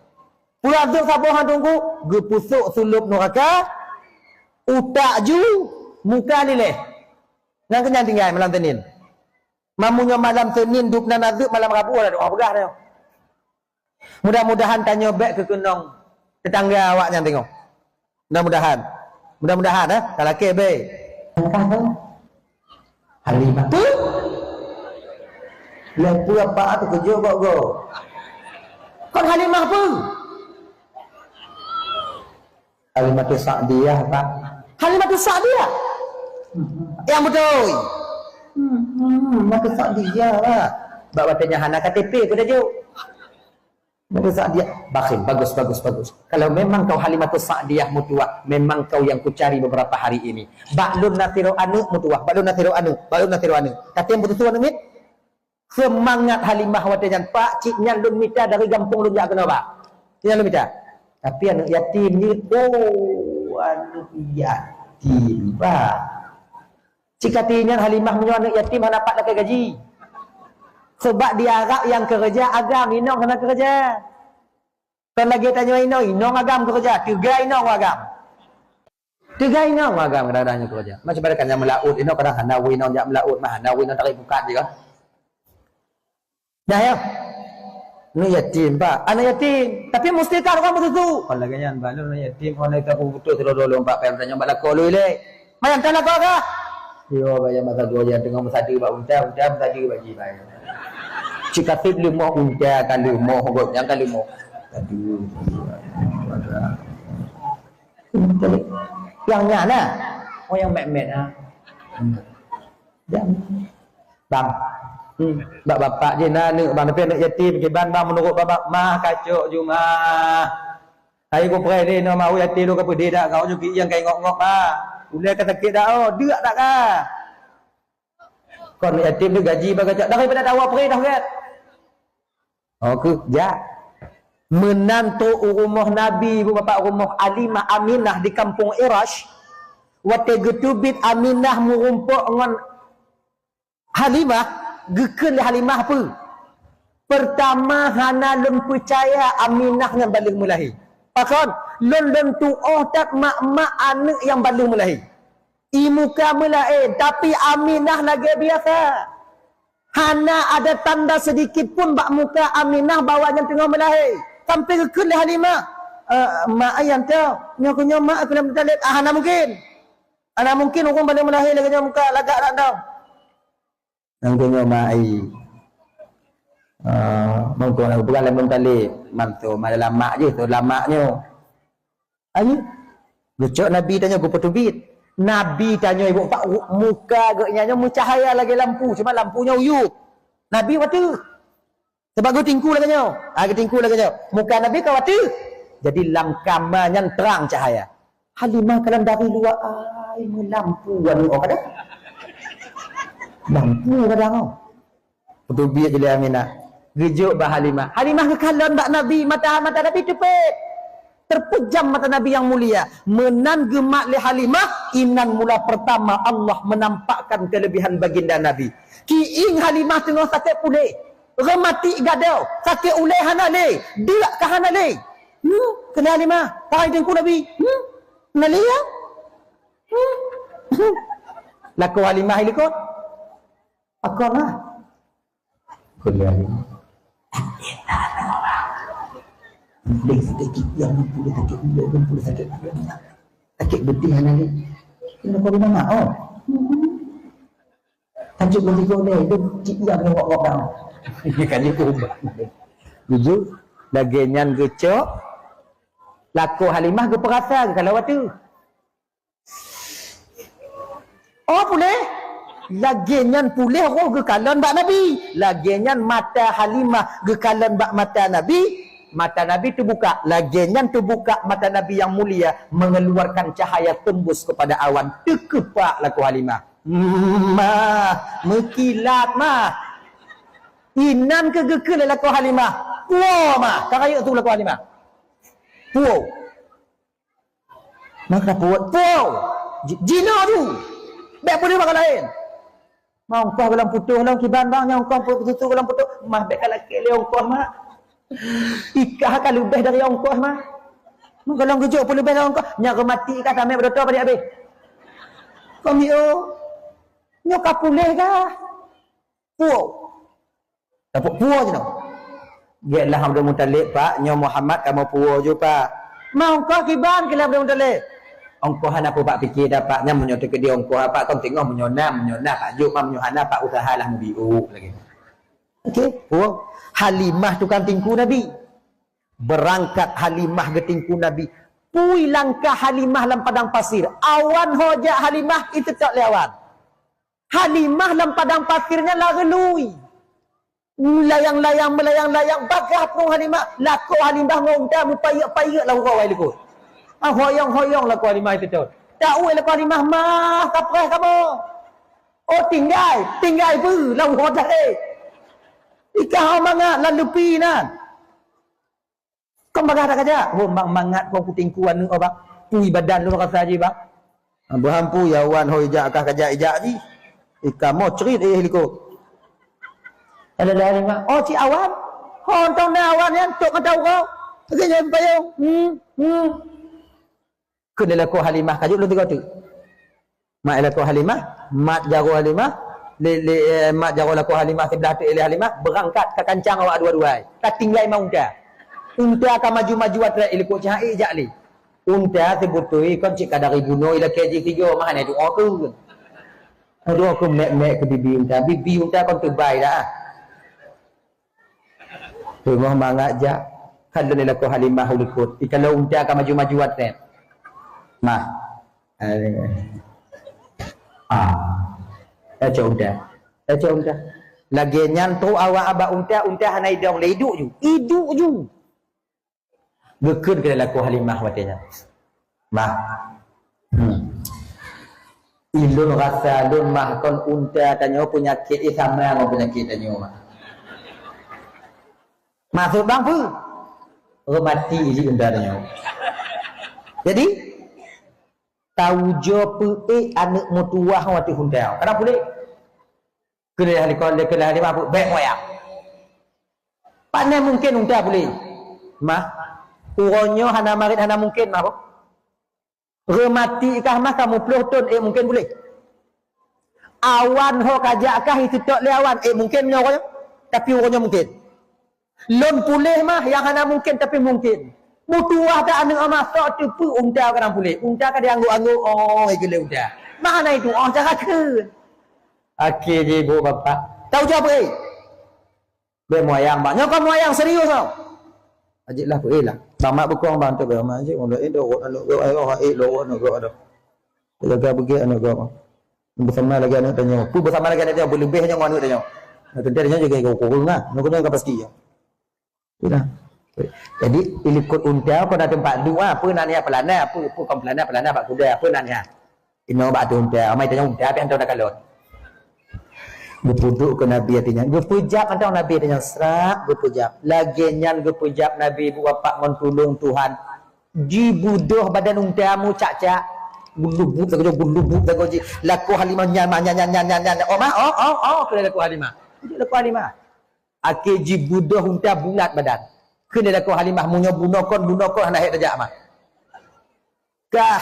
Pula azab sabah tunggu gupusuk sulub neraka. Utak ju muka lileh. Yang kenyang tinggal malam Senin. Mamunya malam Senin duk nan azab malam Rabu ada doa pegah dia. Mudah-mudahan tanya baik ke kenong tetangga awaknya tengok. Mudah-mudahan. Mudah-mudahan kalau ke baik. Angkah tu. Halimah tu. Lempu apa tu kerja kok go. Kon Halimah pun. Halimah tu Sa'diyah Pak. Halimah tu Sa'diyah. Yang betul. Maka Sa'diyah lah. Bak watanya hana KTP ku dah jauh. Maka Sa'diyah. Bakhil. Bagus. Kalau memang kau Halimah tu Sa'diyah mutuah, memang kau yang kucari beberapa hari ini. Baklun nasiru anu mutuah. Baklun nasiru anu. Kata yang betul anu mit. Semangat Halimah watanya. Pak cik nyan lun mita dari gampung lun jak kena pak. Nyan lun mita. Tapi anak yatim ni, anak yatim, Pak. Cikatinya Halimah punya anak yatim, anak dapat nak gaji. Sebab dia harap yang kerja agam, inong kena kerja. Kan lagi tanya inong agam kerja, 3 inong agam. 3 inong agam kadang-kadang kerja. Macam pada kan yang melaut, inong kadang hanawi inong jak melaut, mah hanawi inong tarik bukat je kan. Dah ya. Anak yatim Pak, anak yatim. Tapi mesti kan orang betul. Kalau ganyan balon anak yatim, orang kita pun betul tolong Pak payah tanya bak lako lu ile. Mayan tan lako ka? Yo bayar masa 2 jam tengah mesadi bak unta mesadi bagi bayar. Jika tip 5 unta kan 5 hogok yang kan 5. Aduh. Yang nyana. Oh yang mek-mek Bang. Bapak je nak bang tapi anak yatim kiban bang menurut bapak mah kacuk je mah. Hari ku pray ni no mau yatim lu ka pedih dak kau juga yang kai ngok-ngok ah. Ulai ka sakit dak oh deuk dak ka. Kon yatim tu gaji bang kacuk dah daripada tawa pray dah kan. Oh ke ja. Menantu rumah Nabi ibu bapak rumah Alimah Aminah di kampung Irash. Wate getubit Aminah merumpuk dengan Halimah. Gekun Halimah apa? Pertama hana lem percaya Aminah yang balik mulahi. Pakon, lem tu tak mak-mak anak yang balik mulahi. Imuka mulahi, tapi Aminah lagi biasa. Hana ada tanda sedikit pun bak muka Aminah bawanya tengah mulahi. Sampai gekun Halimah. Mak ayam tu, nyokunya mak aku nak bertalib. Hana mungkin. Hana mungkin orang balik mulahi lagi muka lagak tak tahu. Nangkunya mai mungkin aku bukan lemon tali mantu malah lama je tu lamaknya ayo lucuk Nabi tanya gua petubit Nabi tanya ibu pak muka agaknya cahaya lagi lampu cuma lampunya uyup Nabi waktu sebab gua tingku lagi muka Nabi kawati jadi lamkamanya terang cahaya Halimah kalau dari luar ai lampu anu ada lampu kadang oh. Betul biar jadi Aminah. Gejuk bah Halimah. Halimah kekalon bak Nabi, mata Nabi cepet. Terpejam mata Nabi yang mulia. Menan gemak li Halimah, inan mula pertama Allah menampakkan kelebihan baginda Nabi. Kiing Halimah tengah sakit pulih. Remati gadau, sakit ulai hana le. Dia ke hana le. Kena Halimah, tahu tengku Nabi. Nalia? Laku Halimah ikut. Akonlah. Kuliah ini. Boleh sakit yang boleh sakit boleh sakit. Sakit betul lagi. Kena kau mana mau? Tajuk bagi kau ni, itu cik yang ngok-ngok dah. Ini kan itu ubah. Jujur, lagian gecok, laku Halimah ke perasa ke kalau waktu. Oh boleh. Lagian pulih roh ke kalan bak Nabi. Lagian mata Halimah ke kalan bak mata Nabi. Mata Nabi terbuka. Lagian terbuka mata Nabi yang mulia mengeluarkan cahaya tembus kepada awan. Terkepak laku Halimah. Mekilat mah. Inan ke gekel laku Halimah. Puau mah. Karaya tu laku Halimah. Puau. Maka puau. Jina tu. Baik boleh makan lain. Mau kau dalam putus dalam kiban bang yang kau putus dalam putus. Mah baik kalau kele ongkos mah. Ikah kan lebih dari ongkos mah. Kalau gejuk pun lebih dari ongkos. Nyak mati kan sampai berdoa pada habis. Kami nyo kapuleh kah? Puau. Dapat puau je no. Gialah Abdul Muttalib pak, nyo Muhammad kamu puau je pak. Mau kau kiban ke Abdul Muttalib? Ongkos hana apa pak fikir dapatnya menyotek ke dia ongkos apa kau tengok menyona pak juk mah menyohana pak usahalah mubiu lagi. Okey, puau. Halimah tukang tingku Nabi. Berangkat Halimah ke tingku Nabi. Pui langkah Halimah dalam padang pasir. Awan hojak Halimah itu tak lewat. Halimah dalam padang pasirnya lagelui. Melayang-layang bagah pun Halimah. Laku Halimah ngongda mupayak-payak lah orang lain ikut. Hoyong-hoyong laku Halimah itu tu. Tak uai laku Halimah mah kapreh kamu. Oh tinggal pun lah hojak Ikah mangat lalu pi nan. Kau bagah tak aja. Oh bang mangat kau kutingkuan nu abang. Pui badan lu rasa aja bang. Berhampu yawan hojak kah kajak ijak ni. Ika mau cerit heliko. Ada dari mak. Oh ci awan. Hontong na awan yan tok kata kau. Agaknya payung. Kena laku Halimah kajuk lu tengok tu. Mak laku Halimah, mat jago Halimah. Mak jago laku Halimah sebelah tu oleh Halimah berangkat ke kancang awak dua-dua. Tak tinggal mau unta. Unta akan maju-maju atrat ilku cahai jak li. Unta sebutui kon cik kadari bunuh ila KG 3 mah ni doa tu. Doa aku mek-mek ke bibi unta. Bibi unta kon terbaik dah. Rumah mangat jak. Kalau ni laku Halimah ulikut. Kalau unta akan maju-maju atrat. Mah. Baca unta. Lagi nyantu awak abak unta hanai dong le hidup ju. Gekun ke laku Halimah watanya. Mah. Ilun rasa lun mah kon unta tanya penyakit sama dengan penyakit tanya mah. Masuk bang pu. Mati isi unta tanya. Jadi taujo pe anak mutuah wati hundau. Kenapa boleh? Kena Halimah apa? Baik moyak. Pandai mungkin unta boleh. Mah, uronyo hana marit hana mungkin mah. Remati kah mah kamu pelotun mungkin boleh. Awan ho kajak kah itu tak lewan mungkin nyornya. Tapi uronyo mungkin. Lon pulih mah yang hana mungkin tapi mungkin. Mutuah tak anak masak tu pu unta kan boleh. Unta kan dia angguk-angguk gila unta. Mana itu cara ke? Okey je ibu bapa. Tahu je apa Be moyang bang. Nyok moyang serius tau. Ajiklah apa lah. Bang mak bekong bang tu bang mak ajik orang dorot anak go dorot anak go ada. Jaga pergi anak go. Bersama lagi anak tanya. Pu bersama lagi anak tanya lebih hanya anak tanya. Nak tentu dia jaga go kurung ah. Nak kena kapasiti ya. Sudah. Jadi ilikut unta kau dah tempat dua apa nak ni pelana apa kau pelana bak kuda apa nak ni ino bak tu unta mai tanya unta apa antau nak kalot berpuduk ke Nabi artinya berpujab antau Nabi artinya serak berpujab lagi nyan berpujab Nabi ibu bapa mon tolong Tuhan dibuduh badan untamu cak-cak gulubut lagu ji laku Halimah nyan kena laku Halimah akil ji buduh unta bulat badan kena laku Halimah munyo bunokon anak hek tajak mah. Kah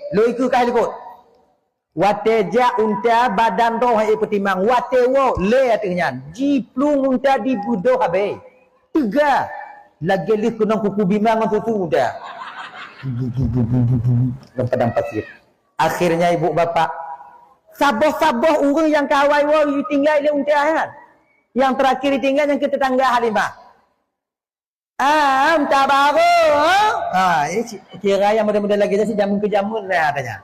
Lo ikut kah ikut. Wate ja unta badan roh ai petimang wate wo le atenya. Ji plung unta di budo habe. Tiga. Lagi li kunang kuku bimang tu udah. Padang pasir. Akhirnya ibu bapak saboh-saboh orang yang kawai wo tinggal le unta kan. Yang terakhir tinggal yang ke tetangga Halimah. Minta baru. Kira yang muda-muda lagi si jamun ke jamun lah katanya.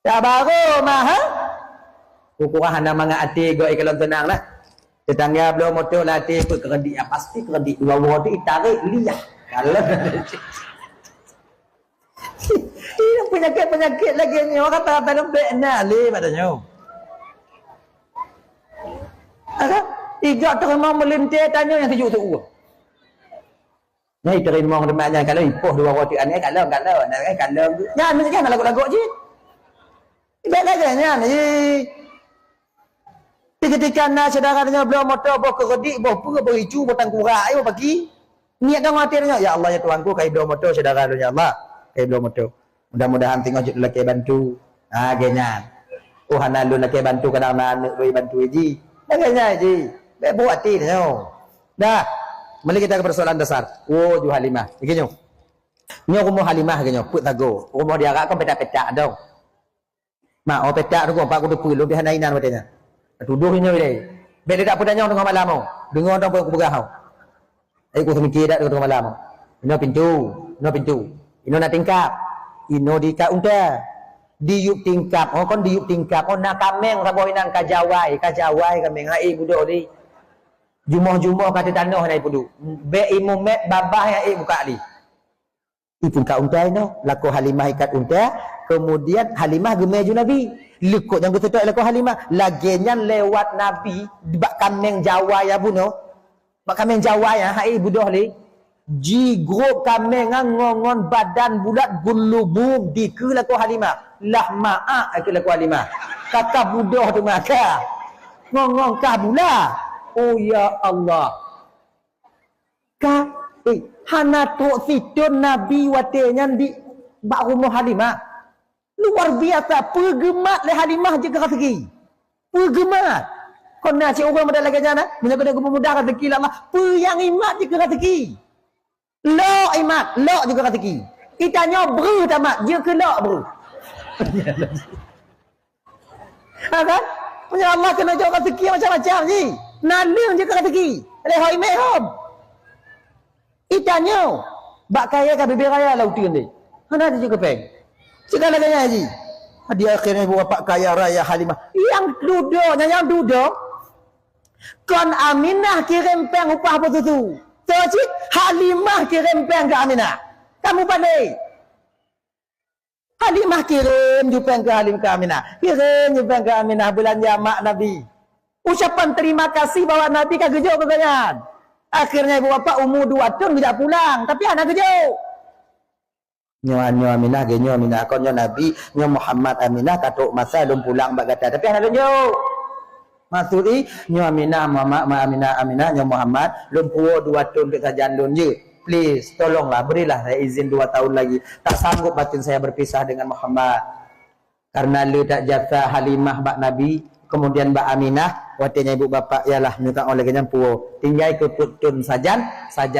Tak baru mah. Kukurah anda manga hati go kalau tenang lah. Tetangga belum motor lah hati ikut keredik. Pasti keredik dua tu tarik liah. Kalau ini penyakit-penyakit lagi ni orang kata lembek nak le katanya. Tiga terima melintir tanya yang sejuk tu. Ni terima demaknya kalau ipoh dua roti aneh kalau nyan mesti kan lagu-lagu je. Baik laganya ni. Ketika nak saudaranya belum motor bawa keredik bawa pura bawa hijau bawa tangkurak ayo bagi. Niat dah matinya ya Allah ya Tuhanku kai belum motor saudara lu ya Allah. Kai belum motor. Mudah-mudahan tengok je lelaki bantu. Genyan. Oh hanalu lelaki bantu kadang anak doi bantu ji. Laganya ji. Baik buat hati tengok. Dah. Mari kita ke persoalan dasar. Oh, ju Halimah. Begini. Ni rumah Halimah begini. Put tago. Rumah dia agak kan petak-petak dong. Mak, oh petak tu apa aku tu perlu dia hanainan katanya. Tuduh ini dia. Bila tak pedanya tengah malam mau. Dengar orang aku bergahau. Aku mikir dak tengah malam. Ino pintu. Ino nak tingkap. Ino di ka unta. Diup tingkap. Oh kon diup tingkap. Oh nak kameng raboinan kajawai kameng. Hai budak ni. Jumuh-jumuh kata tanah naik pudu. Be imam met babah yang buka ali. Itu ka unta ino, laku Halimah ikat unta, kemudian Halimah gemeju Nabi. Lekuk yang betul laku Halimah, laginya lewat Nabi bak kameng Jawa ya buno. Bak kameng Jawa ya hai budoh li. Ji grup kameng ngongon badan bulat gulubung di ke laku Halimah. Lah ma'a ke laku Halimah. Kata budoh tu maka. Ngongong kah bula. Oh ya Allah. Hana tok situn Nabi watenya di bak rumah Halimah. Luar biasa pergemat le Halimah je ke rezeki. Pergemat. Kau nak si orang muda lagi jana, bila kena mudah rezeki lah mah. Yang imat je ke rezeki. Lo imat, lo je ke rezeki. Kita nyobre tamat, je ke lo bro. Kan? Punya Allah kena jauh rezeki macam-macam ni. Nalim je ke rezeki. Lehoi mehom. Itanya. Bak kaya ke bibir raya lah utin ni. Mana dia juga peng. Segala gaya haji. Dia akhirnya buat pak kaya raya Halimah. Yang duduk. Kon Aminah kirim peng upah apa tu. Tercik Halimah kirim peng ke Aminah. Kamu pandai. Halimah kirim jupeng ke Aminah. Kirim jupeng ke Aminah belanja mak Nabi. Ucapan terima kasih bawa Nabi ke gejok keganyan. Akhirnya ibu bapa umur 2 tahun tidak pulang. Tapi anak gejok. Nyo Aminah ge nyo Aminah kon nyo Nabi nyo Muhammad Aminah katuk masa belum pulang bak kata. Tapi anak gejok. Maksudi nyo Aminah Aminah nyo Muhammad belum puo 2 tahun ke sajan lun je. Please tolonglah berilah saya izin 2 tahun lagi. Tak sanggup batin saya berpisah dengan Muhammad. Karena lu tak jasa Halimah bak Nabi. Kemudian Mbak Aminah, waktunya ibu bapak ialah minta oleh kenyang puo. Tinggal ke putun sajan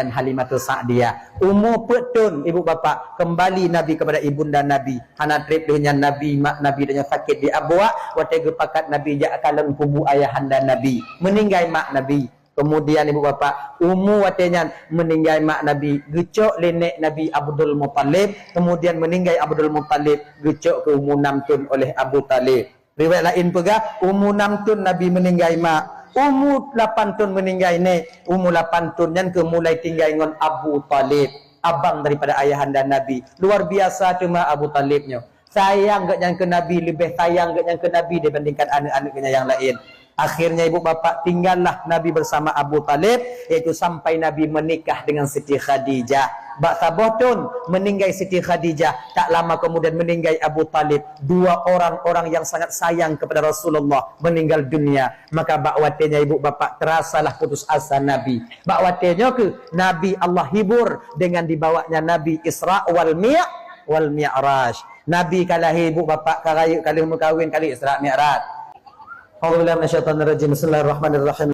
Halimatul Sa'diyah. Umur putun ibu bapak kembali Nabi kepada ibunda Nabi. Hana trip dengan Nabi, mak Nabi dengan sakit di abwa. Waktu pakat Nabi jak kalon kubu ayahanda Nabi. Meninggal mak Nabi. Kemudian ibu bapak umur waktunya meninggal mak Nabi. Gecok nenek Nabi Abdul Muttalib. Kemudian meninggal Abdul Muttalib. Gecok ke umur 6 tahun oleh Abu Talib. Riwayat lain pega umur 6 tahun Nabi meninggal mak, umur 8 tahun meninggal nek, umur 8 tahun yang mulai tinggal dengan Abu Talib, abang daripada ayahanda Nabi. Luar biasa cuma Abu Talibnya. Sayang gak yang ke Nabi, lebih sayang gak yang ke Nabi dibandingkan anak-anaknya yang lain. Akhirnya ibu bapak tinggallah Nabi bersama Abu Talib, yaitu sampai Nabi menikah dengan Siti Khadijah. Bak sabotun meninggal Siti Khadijah, tak lama kemudian meninggal Abu Talib. Dua orang-orang yang sangat sayang kepada Rasulullah meninggal dunia. Maka bakwatenya ibu bapak terasalah putus asa Nabi. Bakwatenya ke Nabi Allah hibur dengan dibawanya Nabi Isra wal Mi'raj. Nabi kalahi ibu bapak kali mukawin kali Isra Mi'raj. Bismillahirrahmanirrahim.